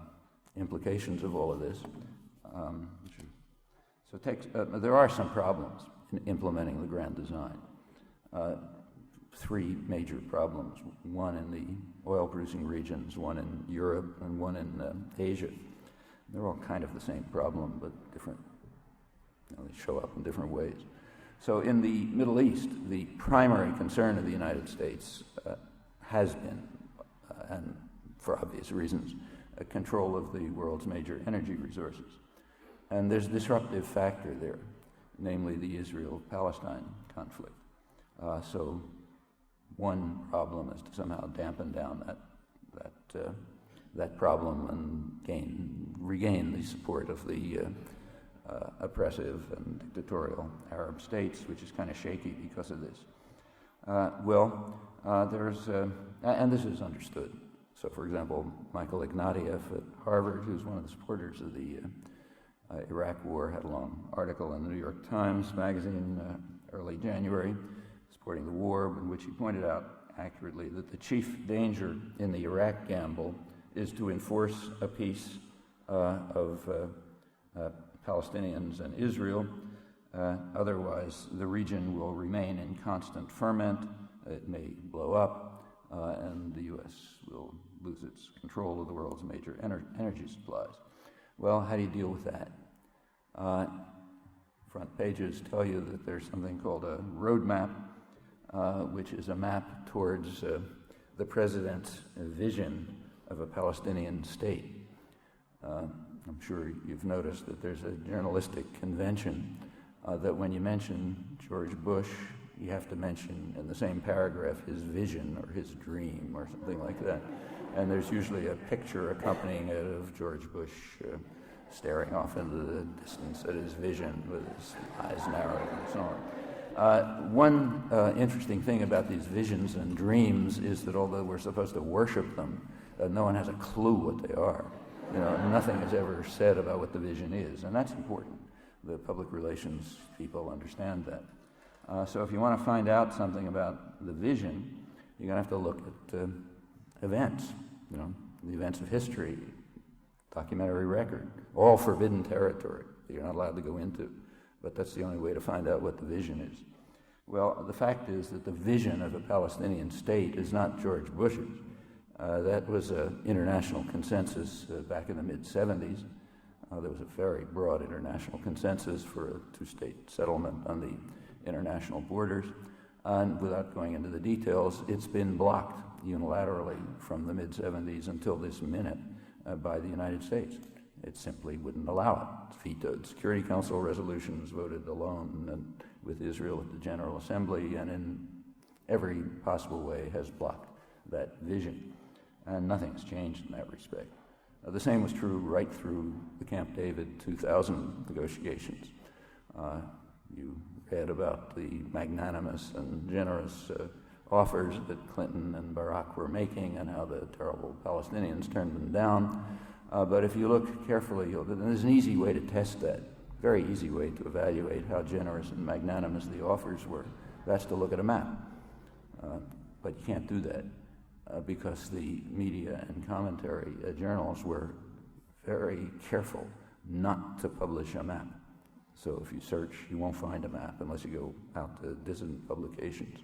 implications of all of this. There are some problems in implementing the grand design. Three major problems, one in the oil-producing regions, one in Europe, and one in Asia. They're all kind of the same problem, but different. They show up in different ways. So in the Middle East, the primary concern of the United States has been, and for obvious reasons, control of the world's major energy resources. And there's a disruptive factor there, namely the Israel-Palestine conflict. So one problem is to somehow dampen down that problem and regain the support of the oppressive and dictatorial Arab states, which is kind of shaky because of this. And this is understood. So, for example, Michael Ignatieff at Harvard, who's one of the supporters of the Iraq War, had a long article in the New York Times magazine early January supporting the war, in which he pointed out accurately that the chief danger in the Iraq gamble is to enforce a peace of Palestinians and Israel. Otherwise, the region will remain in constant ferment. It may blow up, and the U.S. will lose its control of the world's major energy supplies. Well, how do you deal with that? Front pages tell you that there's something called a roadmap, which is a map towards the president's vision of a Palestinian state. I'm sure you've noticed that there's a journalistic convention that when you mention George Bush, you have to mention in the same paragraph his vision or his dream or something like that. And there's usually a picture accompanying it of George Bush staring off into the distance at his vision with his eyes narrowed and so on. One interesting thing about these visions and dreams is that although we're supposed to worship them, no one has a clue what they are. Nothing is ever said about what the vision is, and that's important. The public relations people understand that. So if you want to find out something about the vision, you're going to have to look at events, the events of history, documentary record, all forbidden territory that you're not allowed to go into, but that's the only way to find out what the vision is. Well, the fact is that the vision of a Palestinian state is not George Bush's. That was an international consensus back in the mid-'70s. There was a very broad international consensus for a two-state settlement on the international borders. And without going into the details, it's been blocked unilaterally from the mid-'70s until this minute by the United States. It simply wouldn't allow it. It's vetoed Security Council resolutions, voted alone and with Israel at the General Assembly, and in every possible way has blocked that vision. And nothing's changed in that respect. The same was true right through the Camp David 2000 negotiations. You read about the magnanimous and generous offers that Clinton and Barack were making and how the terrible Palestinians turned them down. But if you look carefully, there's an easy way to test that, very easy way to evaluate how generous and magnanimous the offers were. That's to look at a map. But you can't do that. Because the media and commentary journals were very careful not to publish a map. So if you search, you won't find a map unless you go out to dissident publications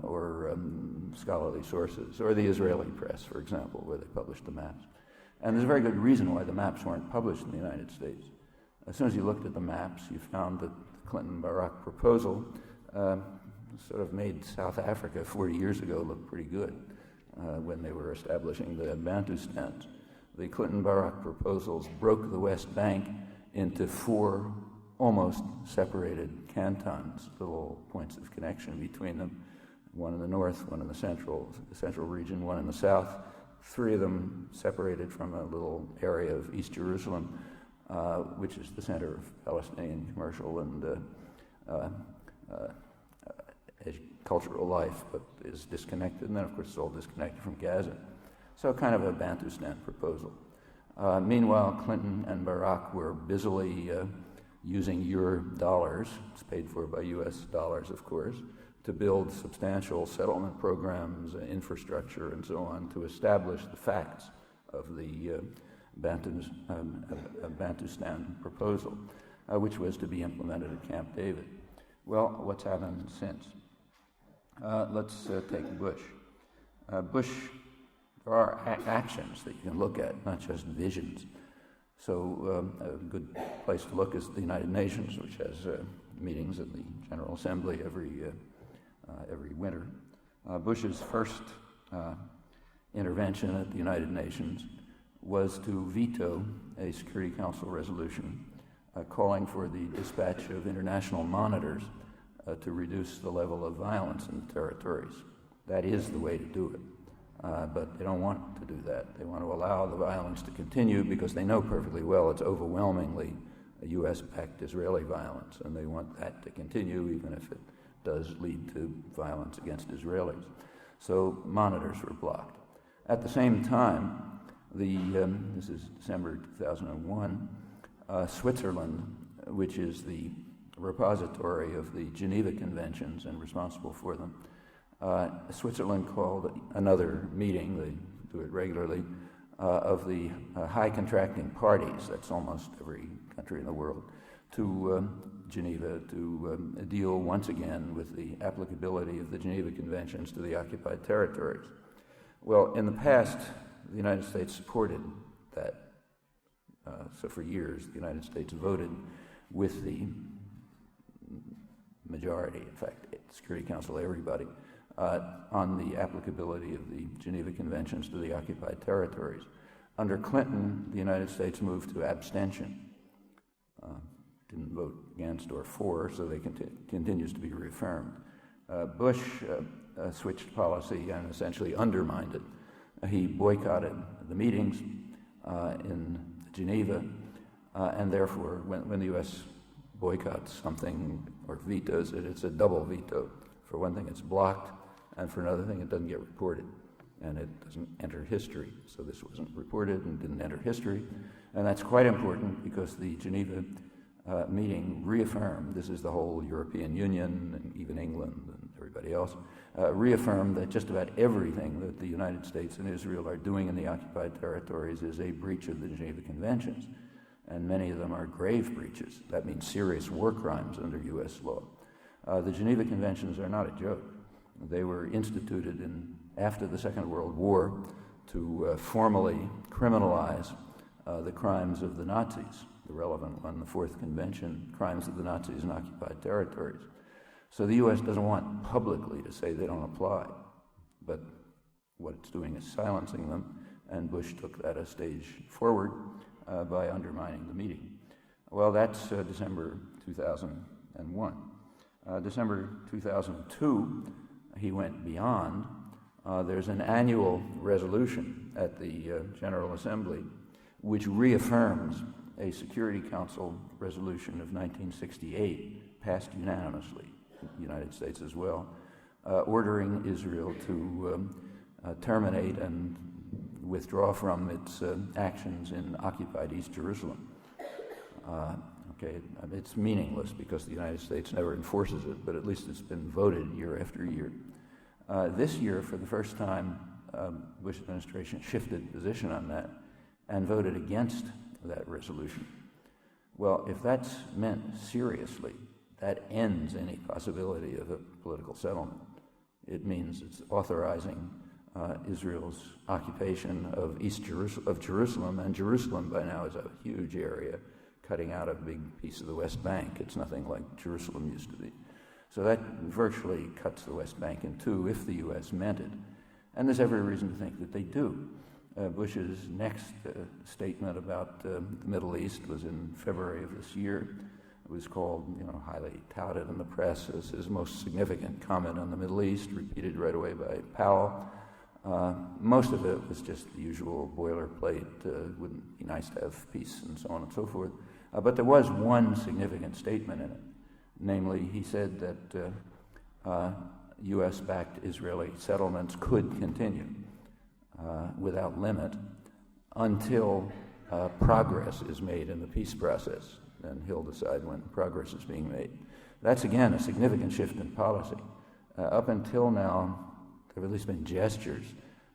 or scholarly sources, or the Israeli press, for example, where they published the maps. And there's a very good reason why the maps weren't published in the United States. As soon as you looked at the maps, you found that the Clinton-Barack proposal sort of made South Africa 40 years ago look pretty good. When they were establishing the Bantustans. The Clinton-Barack proposals broke the West Bank into 4 almost separated cantons, little points of connection between them, one in the north, one in the central region, one in the south, 3 of them separated from a little area of East Jerusalem, which is the center of Palestinian commercial and cultural life, but is disconnected, and then of course it's all disconnected from Gaza. So kind of a Bantustan proposal. Meanwhile, Clinton and Barack were busily using your dollars, it's paid for by US dollars of course, to build substantial settlement programs, infrastructure and so on, to establish the facts of the Bantustan proposal, which was to be implemented at Camp David. Well, what's happened since? Let's take Bush. There are actions that you can look at, not just visions. So a good place to look is the United Nations, which has meetings at the General Assembly every winter. Bush's first intervention at the United Nations was to veto a Security Council resolution calling for the dispatch of international monitors to reduce the level of violence in the territories. That is the way to do it. But they don't want to do that. They want to allow the violence to continue because they know perfectly well it's overwhelmingly a US-backed Israeli violence, and they want that to continue even if it does lead to violence against Israelis. So monitors were blocked. At the same time, this is December 2001, Switzerland, which is the repository of the Geneva Conventions and responsible for them, Switzerland called another meeting, they do it regularly, of the high contracting parties, that's almost every country in the world, to Geneva to deal once again with the applicability of the Geneva Conventions to the occupied territories. Well, in the past, the United States supported that. So for years, the United States voted with the majority, in fact, Security Council, everybody, on the applicability of the Geneva Conventions to the occupied territories. Under Clinton, the United States moved to abstention. Didn't vote against or for, so they continues to be reaffirmed. Bush switched policy and essentially undermined it. He boycotted the meetings in Geneva, and therefore, when the U.S. boycotts something or vetoes it, it's a double veto. For one thing, it's blocked, and for another thing, it doesn't get reported, and it doesn't enter history. So this wasn't reported and didn't enter history, and that's quite important because the Geneva meeting reaffirmed, this is the whole European Union and even England and everybody else, reaffirmed that just about everything that the United States and Israel are doing in the occupied territories is a breach of the Geneva Conventions, and many of them are grave breaches. That means serious war crimes under U.S. law. The Geneva Conventions are not a joke. They were instituted after the Second World War to formally criminalize the crimes of the Nazis, the relevant one, the Fourth Convention, crimes of the Nazis in occupied territories. So the U.S. doesn't want publicly to say they don't apply, but what it's doing is silencing them, and Bush took that a stage forward by undermining the meeting. Well, that's December 2001. December 2002, he went beyond. There's an annual resolution at the General Assembly which reaffirms a Security Council resolution of 1968, passed unanimously, in the United States as well, ordering Israel to terminate and withdraw from its actions in occupied East Jerusalem. It's meaningless because the United States never enforces it, but at least it's been voted year after year. This year, for the first time, Bush administration shifted position on that and voted against that resolution. Well, if that's meant seriously, that ends any possibility of a political settlement. It means it's authorizing Israel's occupation of Jerusalem, and Jerusalem by now is a huge area, cutting out a big piece of the West Bank. It's nothing like Jerusalem used to be. So that virtually cuts the West Bank in two if the U.S. meant it. And there's every reason to think that they do. Bush's next statement about the Middle East was in February of this year, was called, highly touted in the press as his most significant comment on the Middle East, repeated right away by Powell. Most of it was just the usual boilerplate, wouldn't be nice to have peace and so on and so forth. But there was one significant statement in it. Namely, he said that U.S.-backed Israeli settlements could continue without limit until progress is made in the peace process. And he'll decide when progress is being made. That's, again, a significant shift in policy. Up until now, there have at least been gestures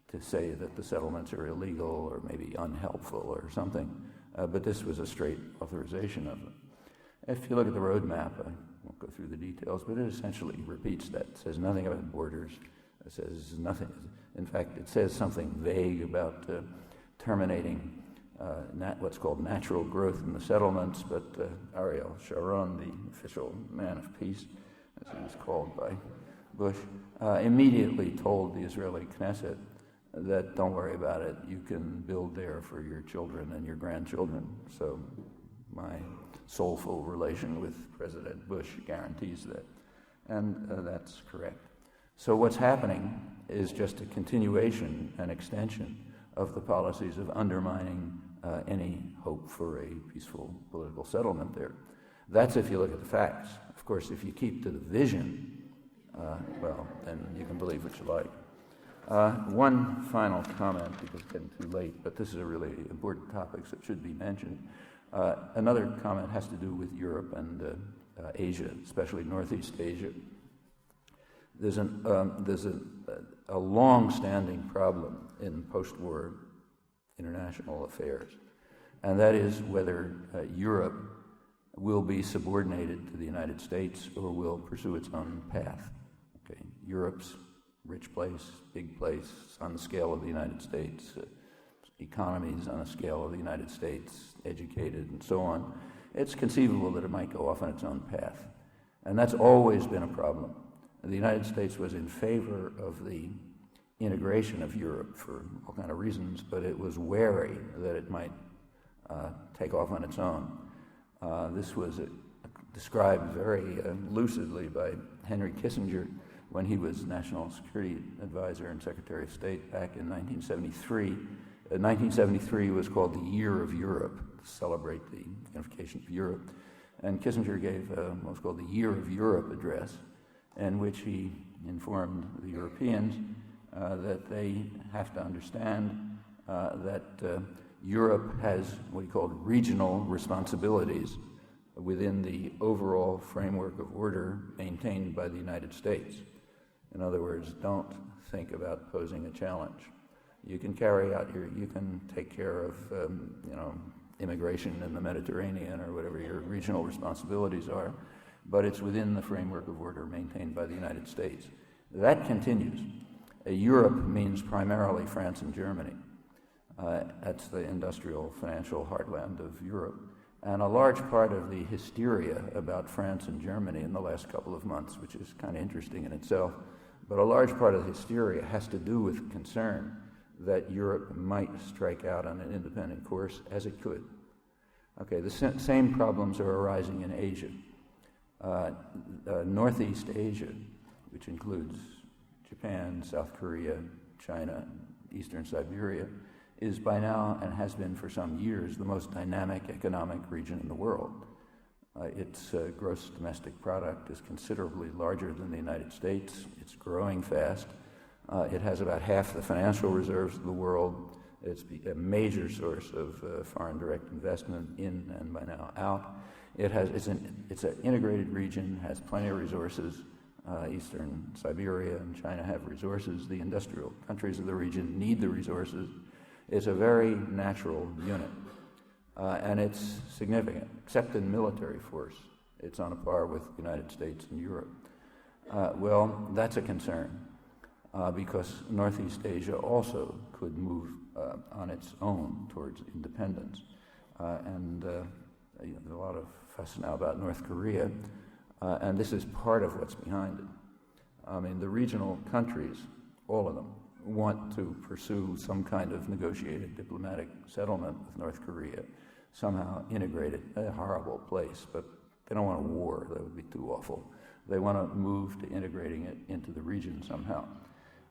to say that the settlements are illegal or maybe unhelpful or something, but this was a straight authorization of them. If you look at the roadmap, I won't go through the details, but it essentially repeats that. It says nothing about borders. It says nothing. In fact, it says something vague about terminating what's called natural growth in the settlements, but Ariel Sharon, the official man of peace, as he was called by Bush, immediately told the Israeli Knesset that don't worry about it, you can build there for your children and your grandchildren. So my soulful relation with President Bush guarantees that. And that's correct. So what's happening is just a continuation and extension of the policies of undermining any hope for a peaceful political settlement there. That's if you look at the facts. Of course, if you keep to the vision, well, then you can believe what you like. One final comment, because it's getting too late, but this is a really important topic, so it should be mentioned. Another comment has to do with Europe and Asia, especially Northeast Asia. There's a long-standing problem in post-war international affairs, and that is whether Europe will be subordinated to the United States or will pursue its own path. Okay, Europe's rich place, big place, on the scale of the United States, economies on a scale of the United States, educated and so on. It's conceivable that it might go off on its own path, and that's always been a problem. The United States was in favor of the integration of Europe for all kinds of reasons, but it was wary that it might take off on its own. This was described very lucidly by Henry Kissinger when he was National Security Advisor and Secretary of State back in 1973. 1973 was called the Year of Europe, to celebrate the unification of Europe. And Kissinger gave what was called the Year of Europe address, in which he informed the Europeans that they have to understand that Europe has what he called regional responsibilities within the overall framework of order maintained by the United States. In other words, don't think about posing a challenge. You can you can take care of, immigration in the Mediterranean or whatever your regional responsibilities are, but it's within the framework of order maintained by the United States. That continues. Europe means primarily France and Germany. That's the industrial financial heartland of Europe. And a large part of the hysteria about France and Germany in the last couple of months, which is kind of interesting in itself, but a large part of the hysteria has to do with concern that Europe might strike out on an independent course, as it could. Okay, the same problems are arising in Asia. Northeast Asia, which includes Japan, South Korea, China, Eastern Siberia, is by now, and has been for some years, the most dynamic economic region in the world. Its gross domestic product is considerably larger than the United States. It's growing fast. It has about half the financial reserves of the world. It's a major source of foreign direct investment in and by now out. It's an integrated region, has plenty of resources. Eastern Siberia and China have resources. The industrial countries of the region need the resources. It's a very natural unit, and it's significant. Except in military force, it's on a par with the United States and Europe. Well, that's a concern, because Northeast Asia also could move on its own towards independence. There's a lot of fuss now about North Korea, and this is part of what's behind it. I mean, the regional countries, all of them, want to pursue some kind of negotiated diplomatic settlement with North Korea, somehow integrated. A horrible place, but They don't want a war. That would be too awful. They want to move to integrating it into the region somehow.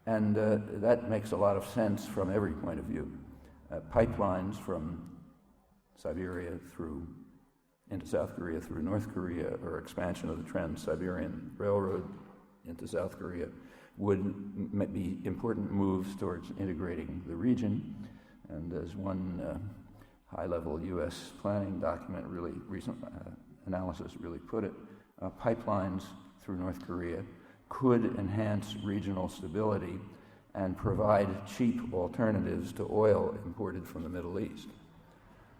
And that makes a lot of sense from every point of view. Pipelines from Siberia into South Korea through North Korea, or expansion of the Trans-Siberian Railroad into South Korea, would be important moves towards integrating the region. And as one high-level U.S. planning document, really recent analysis really put it, pipelines through North Korea could enhance regional stability and provide cheap alternatives to oil imported from the Middle East.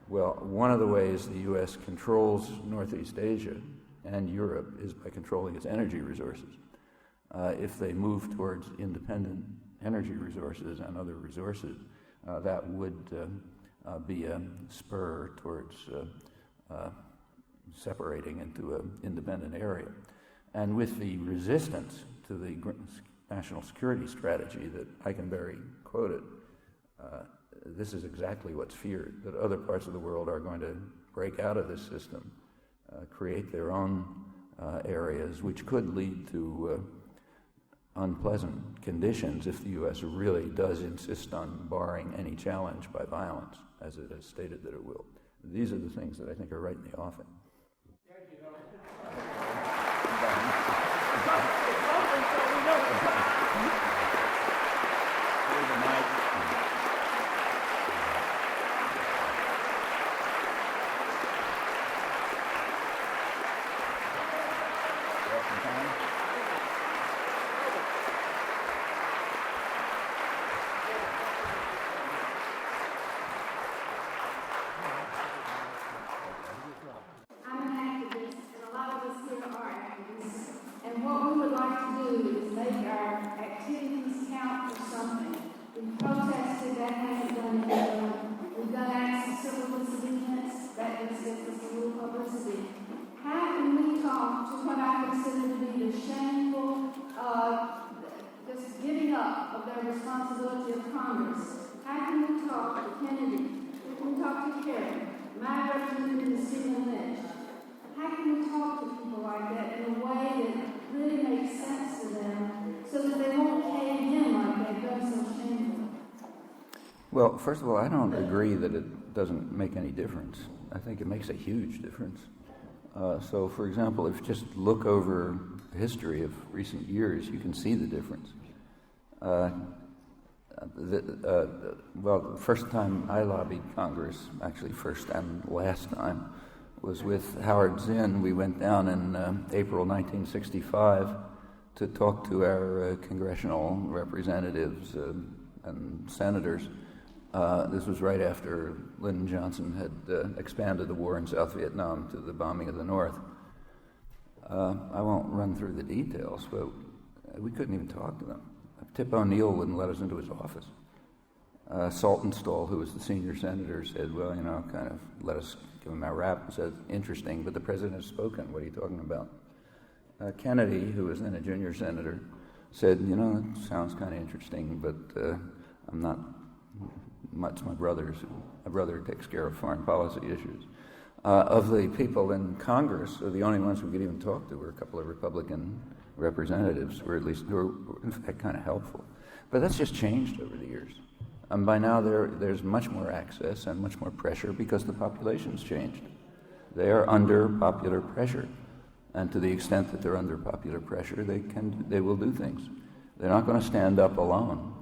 Well, one of the ways the U.S. controls Northeast Asia and Europe is by controlling its energy resources. If they move towards independent energy resources and other resources, that would be a spur towards separating into an independent area. And with the resistance to the national security strategy that Eikenberry quoted, this is exactly what's feared, that other parts of the world are going to break out of this system, create their own areas, which could lead to unpleasant conditions if the U.S. really does insist on barring any challenge by violence, as it has stated that it will. These are the things that I think are right in the offing. Well, first of all, I don't agree that it doesn't make any difference. I think it makes a huge difference. So, for example, if you just look over the history of recent years, you can see the difference. The first time I lobbied Congress, actually first and last time, was with Howard Zinn. We went down in April 1965 to talk to our congressional representatives and senators. This was right after Lyndon Johnson had expanded the war in South Vietnam to the bombing of the North. I won't run through the details, but we couldn't even talk to them. Tip O'Neill wouldn't let us into his office. Saltonstall, who was the senior senator, said, well, kind of let us give him our rap, and said, interesting, but the president has spoken. What are you talking about? Kennedy, who was then a junior senator, said, it sounds kind of interesting, but I'm not much my brother takes care of foreign policy issues. Of the people in Congress, the only ones we could even talk to were a couple of Republican representatives, who were in fact kind of helpful. But that's just changed over the years. By now there's much more access and much more pressure because the population's changed. They are under popular pressure. And to the extent that they're under popular pressure, they will do things. They're not going to stand up alone.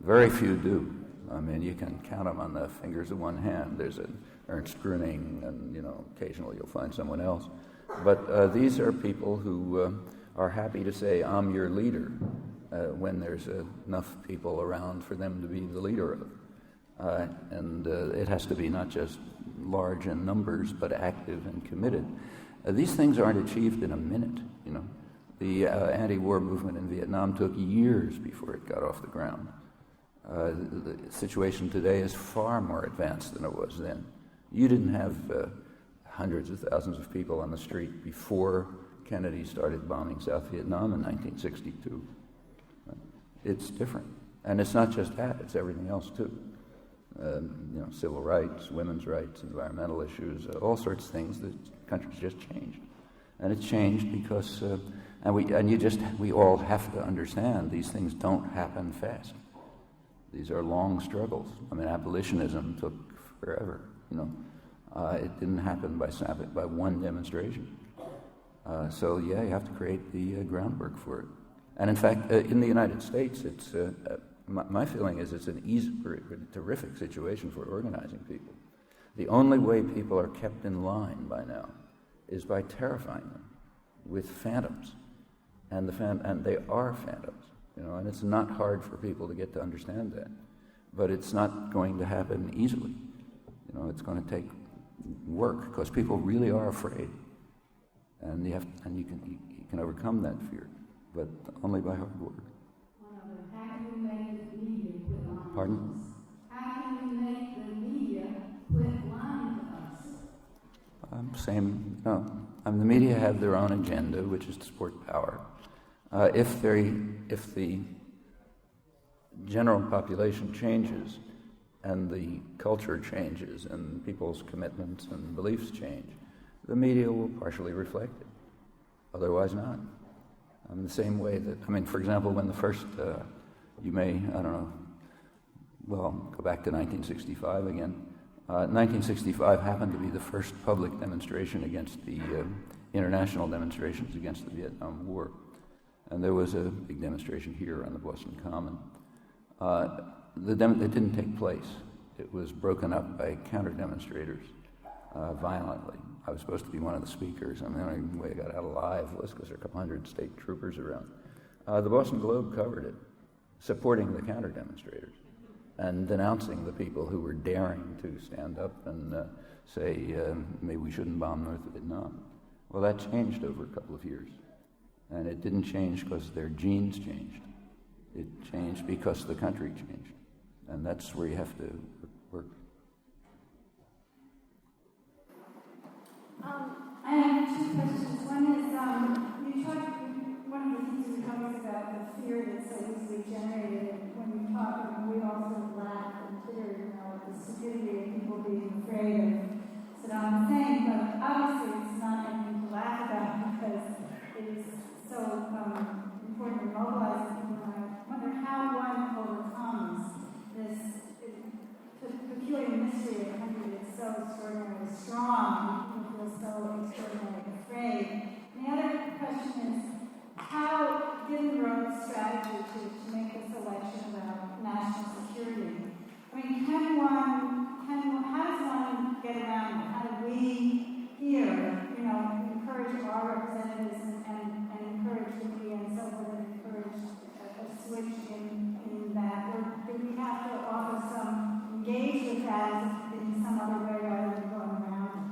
Very few do. I mean, you can count them on the fingers of one hand. There's an Ernest Gruening, and occasionally you'll find someone else. But these are people who are happy to say, "I'm your leader," when there's enough people around for them to be the leader of. And it has to be not just large in numbers, but active and committed. These things aren't achieved in a minute. The anti-war movement in Vietnam took years before it got off the ground. The situation today is far more advanced than it was then. You didn't have hundreds of thousands of people on the street before Kennedy started bombing South Vietnam in 1962. It's different. And it's not just that, it's everything else too. Civil rights, women's rights, environmental issues, all sorts of things. The country's just changed. And it's changed because, we all have to understand these things don't happen fast. These are long struggles. I mean, abolitionism took forever, It didn't happen by one demonstration. So you have to create the groundwork for it. And in fact, in the United States, it's my feeling is it's a terrific situation for organizing people. The only way people are kept in line by now is by terrifying them with phantoms, and they are phantoms, and it's not hard for people to get to understand that, but it's not going to happen easily. It's going to take work because people really are afraid, and you can overcome that fear, but only by hard work. How can we make the media quit lying? Pardon? How can we make the media quit lying to us? The media have their own agenda, which is to support power. If the general population changes, and the culture changes, and people's commitments and beliefs change, the media will partially reflect it. Otherwise not. The same way that, for example, when the first, go back to 1965 again. 1965 happened to be the first public demonstration against the international demonstrations against the Vietnam War. And there was a big demonstration here on the Boston Common. It didn't take place. It was broken up by counter-demonstrators violently. I was supposed to be one of the speakers. The only way I got out alive was because there were a couple hundred state troopers around. The Boston Globe covered it, supporting the counter-demonstrators and denouncing the people who were daring to stand up and say, maybe we shouldn't bomb North Vietnam. Well, that changed over a couple of years. And it didn't change because their genes changed. It changed because the country changed. And that's where you have to work. I have two questions. One is, one of the things we talked about the fear that's so easily generated when we talk, and we also laugh and titter, at the stupidity of people being afraid of Saddam Hussein, but obviously it's not anything to laugh about because it is so important to mobilize people. And I wonder how one overcomes this peculiar mystery of a country that's so extraordinarily strong, people feel so extraordinarily afraid. And the other question is, how, given Rove's strategy to make this election about national security, how does one get around it? How do we here, encourage our representatives and encourage the media and so forth, and encourage a switch in that? Or do we have to offer engage with that in some other way rather than going around?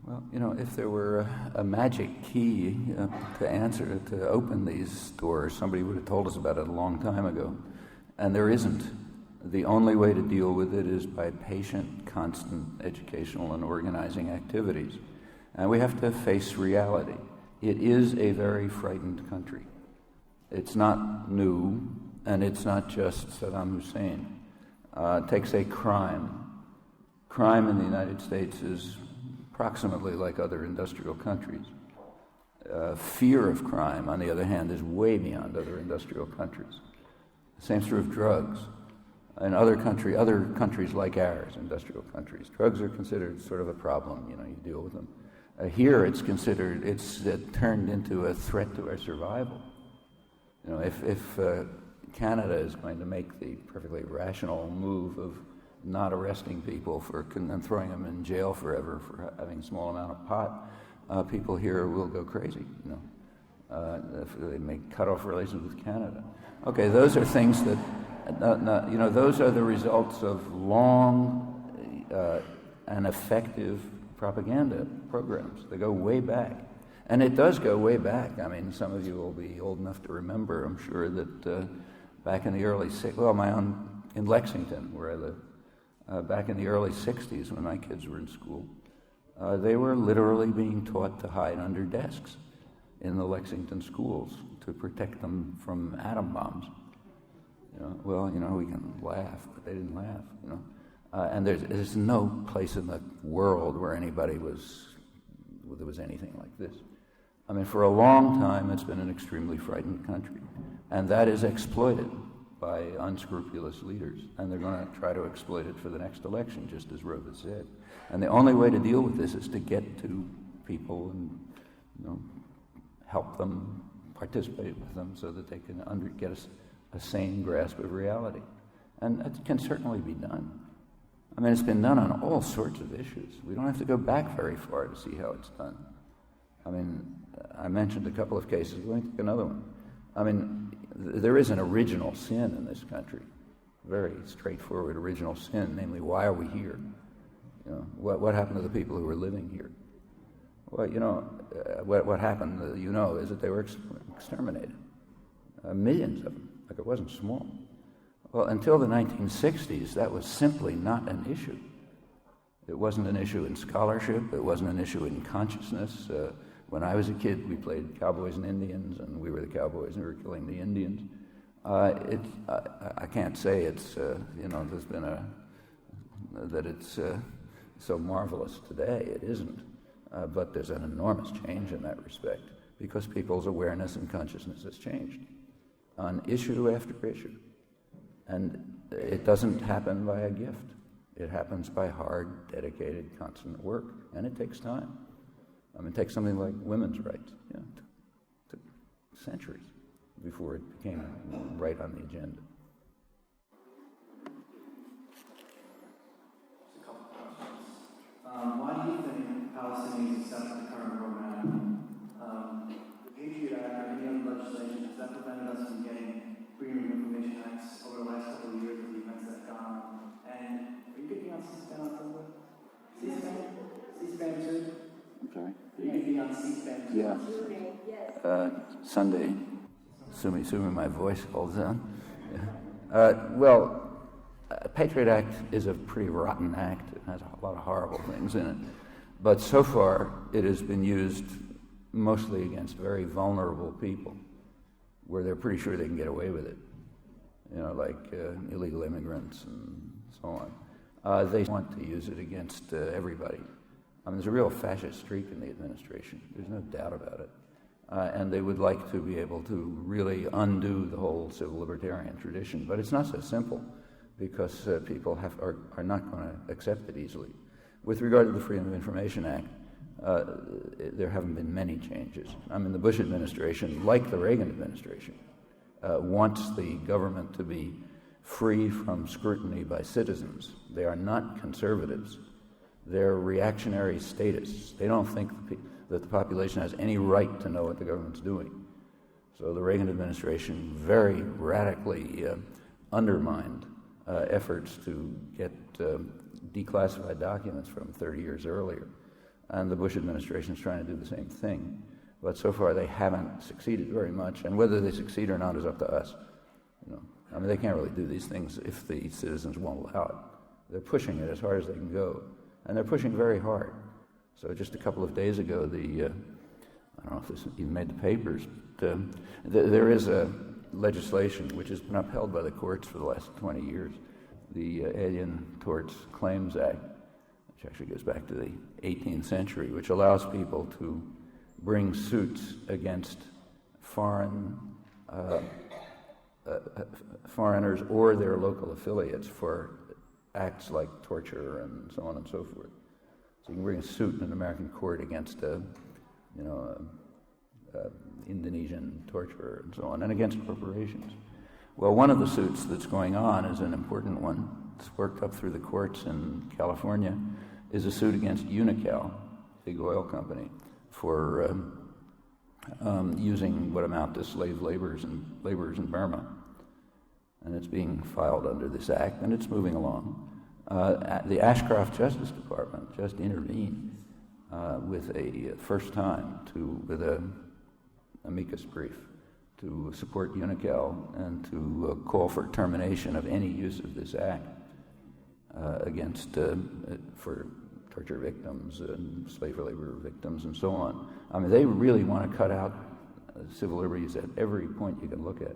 Well, if there were a magic key to open these doors, somebody would have told us about it a long time ago. And there isn't. The only way to deal with it is by patient, constant educational and organizing activities. And we have to face reality. It is a very frightened country. It's not new, and it's not just Saddam Hussein. Take, say, crime. Crime in the United States is approximately like other industrial countries. Fear of crime, on the other hand, is way beyond other industrial countries. The same's true of drugs. In other countries like ours, industrial countries, drugs are considered sort of a problem. You deal with them. Here, it's turned into a threat to our survival. If Canada is going to make the perfectly rational move of not arresting people and throwing them in jail forever for having a small amount of pot, people here will go crazy. If they may cut off relations with Canada. Okay, those are things that, those are the results of long and effective propaganda programs. They go way back. And it does go way back. Some of you will be old enough to remember, I'm sure, that back in the early in Lexington, where I live, back in the early 60s when my kids were in school, they were literally being taught to hide under desks in the Lexington schools to protect them from atom bombs. We can laugh, but they didn't laugh, And there's no place in the world where there was anything like this. I mean, for a long time, it's been an extremely frightened country. And that is exploited by unscrupulous leaders. And they're going to try to exploit it for the next election, just as Rove has said. And the only way to deal with this is to get to people and, help them, participate with them so that they can get a sane grasp of reality. And that can certainly be done. I mean, it's been done on all sorts of issues. We don't have to go back very far to see how it's done. I mean, I mentioned a couple of cases. Let me take another one. I mean, there is an original sin in this country, very straightforward original sin, namely, why are we here? What happened to the people who were living here? Well, what happened, is that they were exterminated. Millions of them, like it wasn't small. Well, until the 1960s, that was simply not an issue. It wasn't an issue in scholarship. It wasn't an issue in consciousness. When I was a kid, we played cowboys and Indians, and we were the cowboys and we were killing the Indians. I can't say it's, there's been that it's so marvelous today. It isn't. But there's an enormous change in that respect because people's awareness and consciousness has changed on issue after issue. And it doesn't happen by a gift. It happens by hard, dedicated, constant work, and it takes time. I mean, take something like women's rights. It took centuries before it became right on the agenda. Just a couple questions. Why do you think Palestinians accept the current roadmap? The Patriot Act or any other legislation, has that prevented us from getting freedom of information acts over the last couple of years with the events that have gone on? And are you getting on C-SPAN on Sunday? C-SPAN? C-SPAN too? I'm sorry? Are you going to be on C-SPAN too? Yeah. Sunday, assuming my voice holds on. Well, Patriot Act is a pretty rotten act. It has a lot of horrible things in it. But so far, it has been used mostly against very vulnerable people, where they're pretty sure they can get away with it, like illegal immigrants and so on. They want to use it against everybody. I mean, there's a real fascist streak in the administration. There's no doubt about it. And they would like to be able to really undo the whole civil libertarian tradition. But it's not so simple because people are not going to accept it easily. With regard to the Freedom of Information Act, there haven't been many changes. I mean, the Bush administration, like the Reagan administration, wants the government to be free from scrutiny by citizens. They are not conservatives. They're reactionary statists. They don't think that the population has any right to know what the government's doing. So the Reagan administration very radically undermined efforts to get declassified documents from 30 years earlier. And the Bush administration is trying to do the same thing. But so far they haven't succeeded very much, and whether they succeed or not is up to us. I mean, they can't really do these things if the citizens won't allow it. They're pushing it as hard as they can go, and they're pushing very hard. So just a couple of days ago, I don't know if this even made the papers, but there is a legislation which has been upheld by the courts for the last 20 years, the Alien Torts Claims Act, which actually goes back to the 18th century, which allows people to bring suits against foreigners or their local affiliates for acts like torture and so on and so forth. So you can bring a suit in an American court against Indonesian torturer and so on, and against corporations. Well, one of the suits that's going on is an important one. It's worked up through the courts in California, is a suit against Unocal, big oil company, for using what amount to slave laborers in Burma. And it's being filed under this act, and it's moving along. The Ashcroft Justice Department just intervened with a first time with a amicus brief to support Unocal and to call for termination of any use of this act for torture victims and slave labor victims and so on. I mean, they really want to cut out civil liberties at every point you can look at.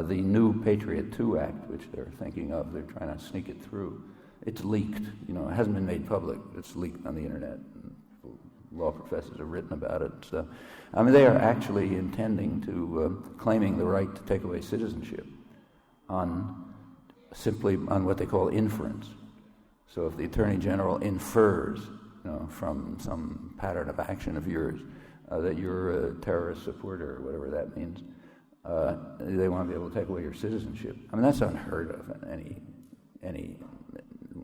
The new Patriot II Act, which they're thinking of, they're trying to sneak it through. It's leaked. It hasn't been made public. It's leaked on the internet. And people law professors have written about it. So, I mean, they are actually intending to, claiming the right to take away citizenship simply on what they call inference. So if the Attorney General infers, from some pattern of action of yours, that you're a terrorist supporter or whatever that means, they want to be able to take away your citizenship. I mean, that's unheard of in any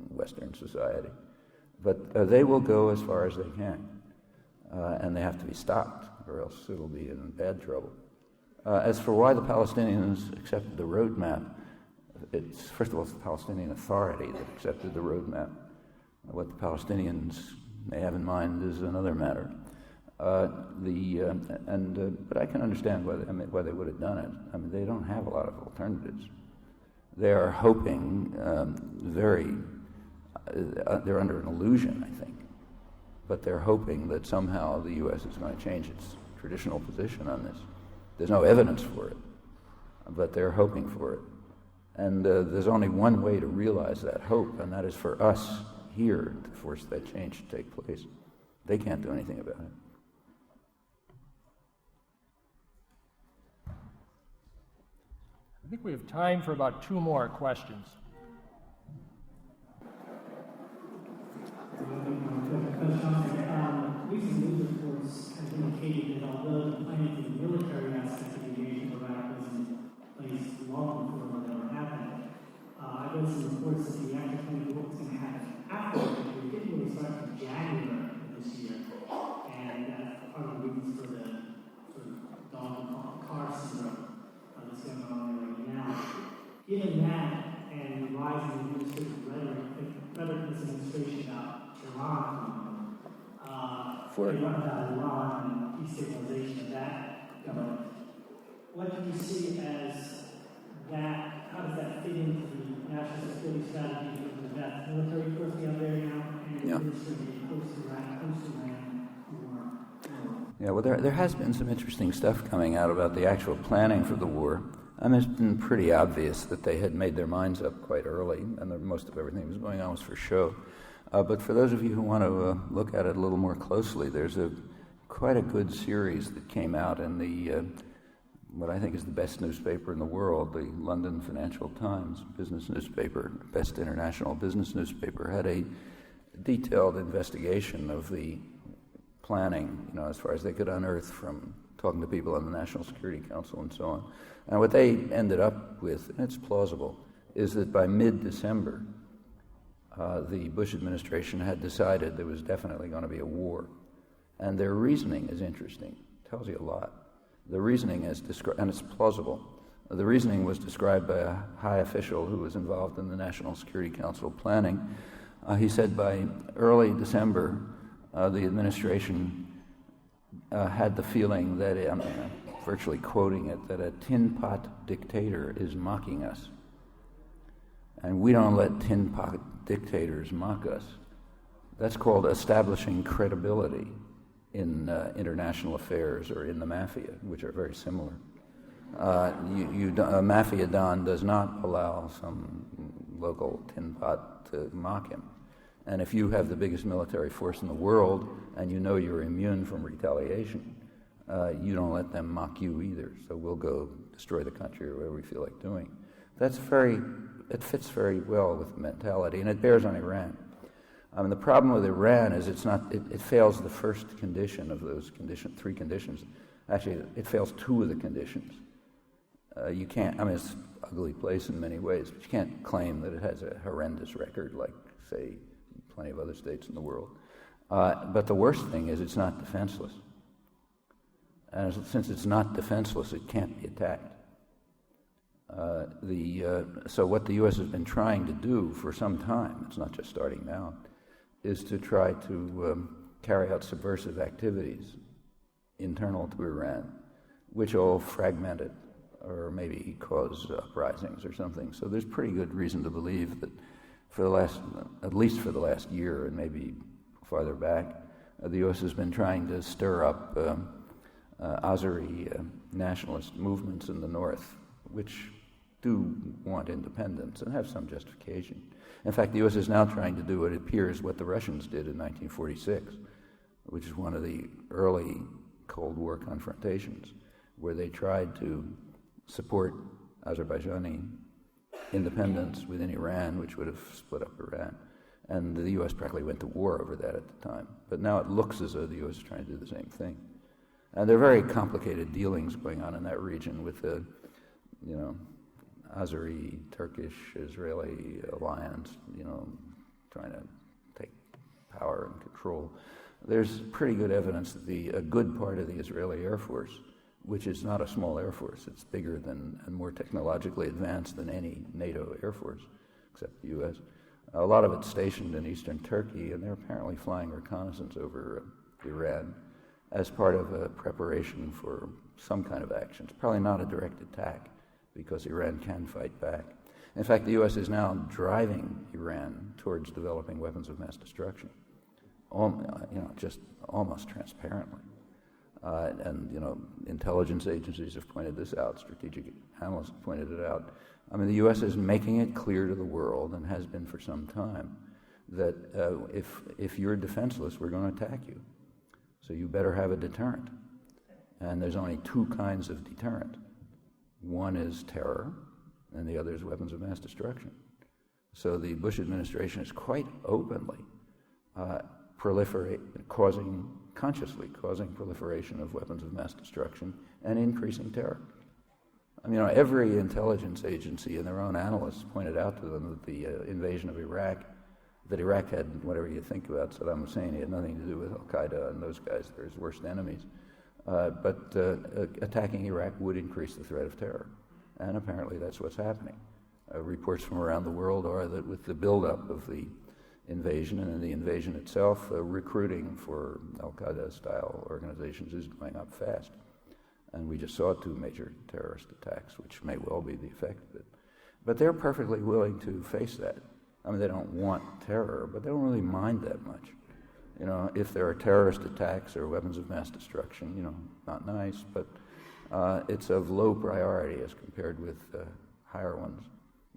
Western society. But they will go as far as they can, and they have to be stopped, or else it'll be in bad trouble. As for why the Palestinians accepted the roadmap, it's, first of all, it's the Palestinian Authority that accepted the roadmap. What the Palestinians may have in mind is another matter. But I can understand why they would have done it. I mean, they don't have a lot of alternatives. They are hoping they're under an illusion, I think. But they're hoping that somehow the U.S. is going to change its traditional position on this. There's no evidence for it, but they're hoping for it. And there's only one way to realize that hope, and that is for us here to force that change to take place. They can't do anything about it. I think we have time for about 2 more questions. Recent news reports have indicated that although the planning for the military aspect of the invasion of Iraq was in place long before it ever happened, I read some reports that the actual planning for what was going to happen afterwards, it didn't really start in January of this year, and that's part of the reasons for the sort of dog and car syndrome that's going on right now. Given that and the rise in administrative rhetoric this administration about Iran, about Iran and destabilization of that government, what do you see as that? How does that fit into the national security strategy of that military force out there now and administrative post-Iran war? Yeah, well, there has been some interesting stuff coming out about the actual planning for the war. I mean, it's been pretty obvious that they had made their minds up quite early, and most of everything that was going on was for show. But for those of you who want to look at it a little more closely, there's quite a good series that came out in the what I think is the best newspaper in the world, the London Financial Times business newspaper, best international business newspaper, had a detailed investigation of the planning, as far as they could unearth from talking to people on the National Security Council and so on. And what they ended up with, and it's plausible, is that by mid-December, the Bush administration had decided there was definitely going to be a war. And their reasoning is interesting. It tells you a lot. The reasoning is and it's plausible. The reasoning was described by a high official who was involved in the National Security Council planning. He said by early December, the administration had the feeling that, I'm virtually quoting it, that a tin pot dictator is mocking us. And we don't let tin pot dictators mock us. That's called establishing credibility in international affairs or in the mafia, which are very similar. A mafia don does not allow some local tin pot to mock him. And if you have the biggest military force in the world and you know you're immune from retaliation, you don't let them mock you either. So we'll go destroy the country or whatever we feel like doing. It fits very well with the mentality, and it bears on Iran. The problem with Iran is it fails the first condition of those 3 conditions. Actually, it fails 2 of the conditions. You can't, it's an ugly place in many ways, but you can't claim that it has a horrendous record like, say, plenty of other states in the world. But the worst thing is it's not defenseless. And since it's not defenseless, it can't be attacked. So what the U.S. has been trying to do for some time, it's not just starting now, is to try to carry out subversive activities internal to Iran, which will fragment it or maybe cause uprisings or something. So there's pretty good reason to believe that at least for the last year and maybe farther back, the U.S. has been trying to stir up Azeri nationalist movements in the north, which do want independence and have some justification. In fact, the U.S. is now trying to do, it appears, what the Russians did in 1946. which is one of the early Cold War confrontations, where they tried to support Azerbaijani independence within Iran, which would have split up Iran. And the U.S. practically went to war over that at the time. But now it looks as though the U.S. is trying to do the same thing. And there are very complicated dealings going on in that region with the, Azeri, Turkish, Israeli alliance, trying to take power and control. There's pretty good evidence that a good part of the Israeli Air Force, which is not a small Air Force, it's bigger than and more technologically advanced than any NATO Air Force, except the U.S., a lot of it's stationed in eastern Turkey, and they're apparently flying reconnaissance over Iran as part of a preparation for some kind of action. It's probably not a direct attack, because Iran can fight back. In fact, the U.S. is now driving Iran towards developing weapons of mass destruction, just almost transparently. Intelligence agencies have pointed this out, strategic analysts have pointed it out. I mean, the U.S. is making it clear to the world, and has been for some time, that if you're defenseless, we're going to attack you. So you better have a deterrent. And there's only two kinds of deterrent. One is terror, and the other is weapons of mass destruction. So the Bush administration is quite openly consciously causing proliferation of weapons of mass destruction and increasing terror. I mean, every intelligence agency and their own analysts pointed out to them that the invasion of Iraq, that Iraq had, whatever you think about Saddam Hussein, he had nothing to do with Al-Qaeda and those guys, they're his worst enemies. But attacking Iraq would increase the threat of terror. And apparently that's what's happening. Reports from around the world are that with the buildup of the invasion and in the invasion itself, recruiting for Al-Qaeda-style organizations is going up fast. And we just saw 2 major terrorist attacks, which may well be the effect of it. But they're perfectly willing to face that. I mean, they don't want terror, but they don't really mind that much. If there are terrorist attacks or weapons of mass destruction, not nice, but it's of low priority as compared with higher ones,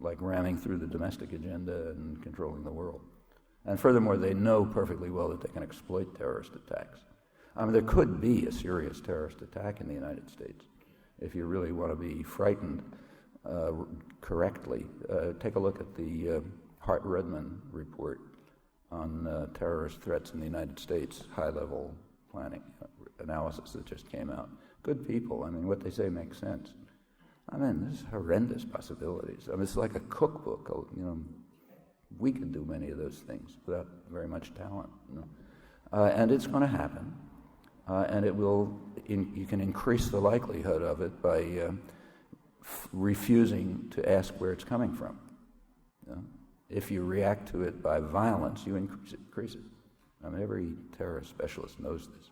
like ramming through the domestic agenda and controlling the world. And furthermore, they know perfectly well that they can exploit terrorist attacks. I mean, there could be a serious terrorist attack in the United States. If you really want to be frightened correctly, take a look at the Hart-Rudman report on terrorist threats in the United States, high-level planning analysis that just came out. Good people. I mean, what they say makes sense. I mean, there's horrendous possibilities. I mean, it's like a cookbook. We could do many of those things without very much talent. And it's going to happen. And it will. You can increase the likelihood of it by refusing to ask where it's coming from. If you react to it by violence, you increase it. I mean, every terrorist specialist knows this.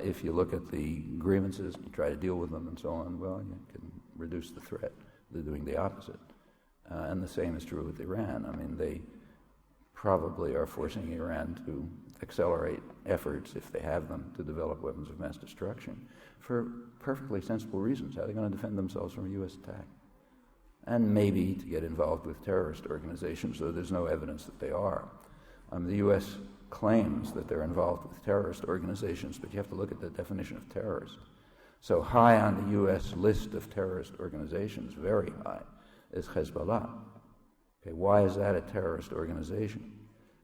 If you look at the grievances, you try to deal with them and so on, well, you can reduce the threat. They're doing the opposite. And the same is true with Iran. I mean, they probably are forcing Iran to accelerate efforts, if they have them, to develop weapons of mass destruction for perfectly sensible reasons. How are they going to defend themselves from a U.S. attack? And maybe to get involved with terrorist organizations, though there's no evidence that they are. The U.S. claims that they're involved with terrorist organizations, but you have to look at the definition of terrorist. So high on the U.S. list of terrorist organizations, very high, is Hezbollah. Okay, why is that a terrorist organization?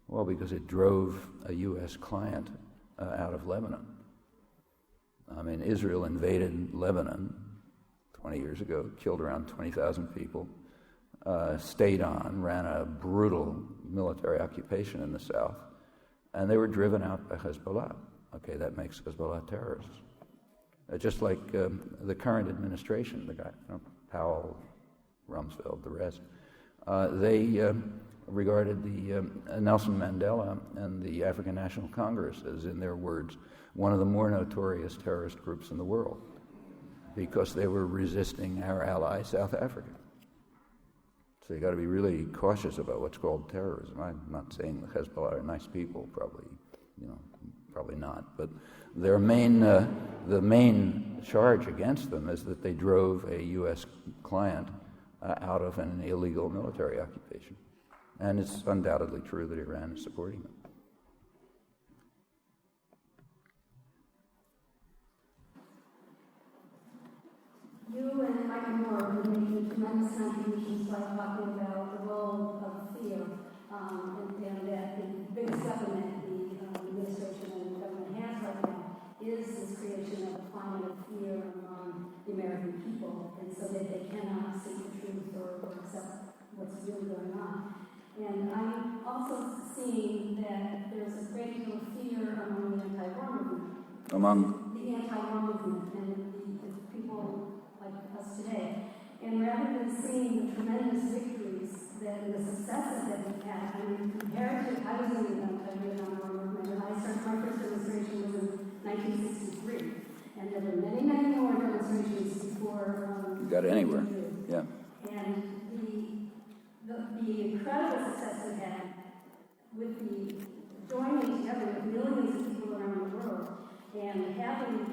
Well, because it drove a U.S. client out of Lebanon. I mean, Israel invaded Lebanon 20 years ago, killed around 20,000 people, stayed on, ran a brutal military occupation in the south, and they were driven out by Hezbollah. Okay, that makes Hezbollah terrorists. Just like the current administration, the guy, Powell, Rumsfeld, the rest, they regarded the Nelson Mandela and the African National Congress as, in their words, one of the more notorious terrorist groups in the world, because they were resisting our ally, South Africa. So you got to be really cautious about what's called terrorism. I'm not saying the Hezbollah are nice people, probably not. But their the main charge against them is that they drove a U.S. client out of an illegal military occupation. And it's undoubtedly true that Iran is supporting them. You and Michael Moore have been making tremendous contributions by talking about the role of fear, and that the biggest weapon that the administration and the government has right now is this creation of a climate of fear among the American people, and so that they cannot see the truth or accept what's really going on. And I'm also seeing that there's a great deal of fear among the anti-war movement. Among? The anti-war movement and the people like us today. And rather than seeing the tremendous victories that and the successes that we've had, I mean, compared to, I was in the anti-war movement, and I started my first demonstration was in 1963. And there were many, many more demonstrations before. You got anywhere. Yeah. And the incredible success we had with the joining together with millions of people around the world and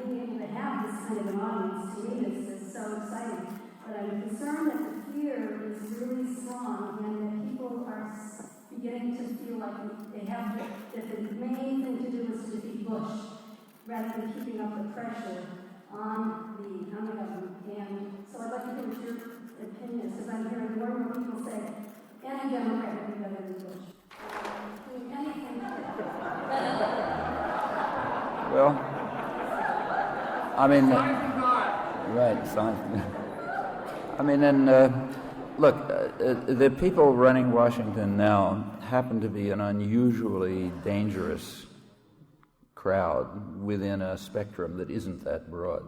being able to have this kind of an audience, to me is so exciting. But I'm concerned that the fear is really strong and that people are beginning to feel like they have that the main thing to do is to defeat Bush rather than keeping up the pressure on the government. And so I'd like to hear what your opinion is, because I'm hearing more and more people say, any Democrat would be better than Bush. Doing anything. Well, I mean, right, fine. I mean, and look, the people running Washington now happen to be an unusually dangerous crowd within a spectrum that isn't that broad.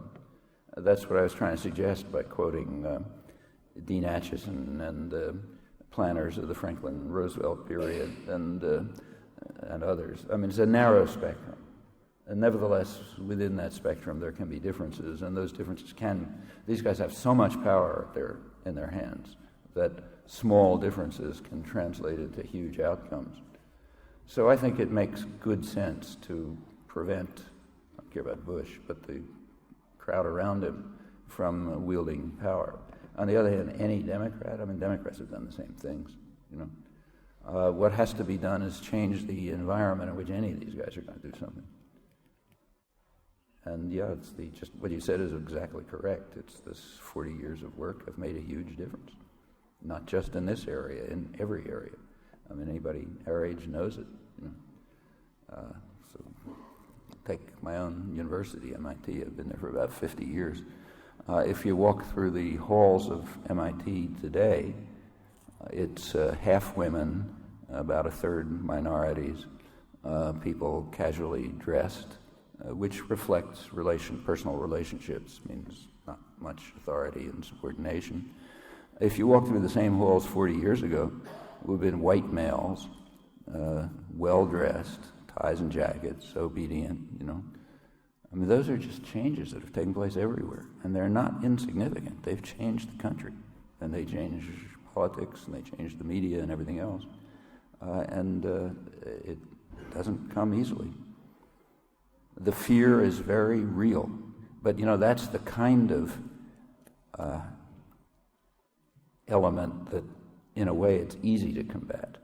That's what I was trying to suggest by quoting Dean Acheson and planners of the Franklin Roosevelt period and others. I mean, it's a narrow spectrum. And nevertheless, within that spectrum, there can be differences, and those differences these guys have so much power in their hands that small differences can translate into huge outcomes. So I think it makes good sense to prevent, I don't care about Bush, but the crowd around him from wielding power. On the other hand, any Democrat, I mean, Democrats have done the same things, you know. What has to be done is change the environment in which any of these guys are going to do something. And yeah, it's just what you said is exactly correct. It's this 40 years of work have made a huge difference, not just in this area, in every area. I mean, anybody our age knows it. You know? So take my own university, MIT. I've been there for about 50 years. If you walk through the halls of MIT today, it's half women, about a third minorities, people casually dressed, which reflects personal relationships, means not much authority and subordination. If you walk through the same halls 40 years ago, it would have been white males, well-dressed, ties and jackets, obedient, you know. I mean, those are just changes that have taken place everywhere, and they're not insignificant. They've changed the country, and they change politics, and they change the media and everything else. And it doesn't come easily. The fear is very real, but you know, that's the kind of element that, in a way, it's easy to combat.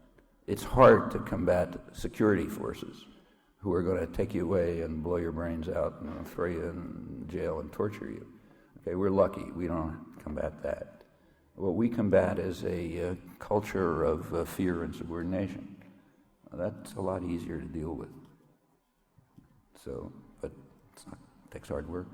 It's hard to combat security forces who are going to take you away and blow your brains out and throw you in jail and torture you. Okay, we're lucky. We don't combat that. What we combat is a culture of fear and subordination. That's a lot easier to deal with. So, but it takes hard work.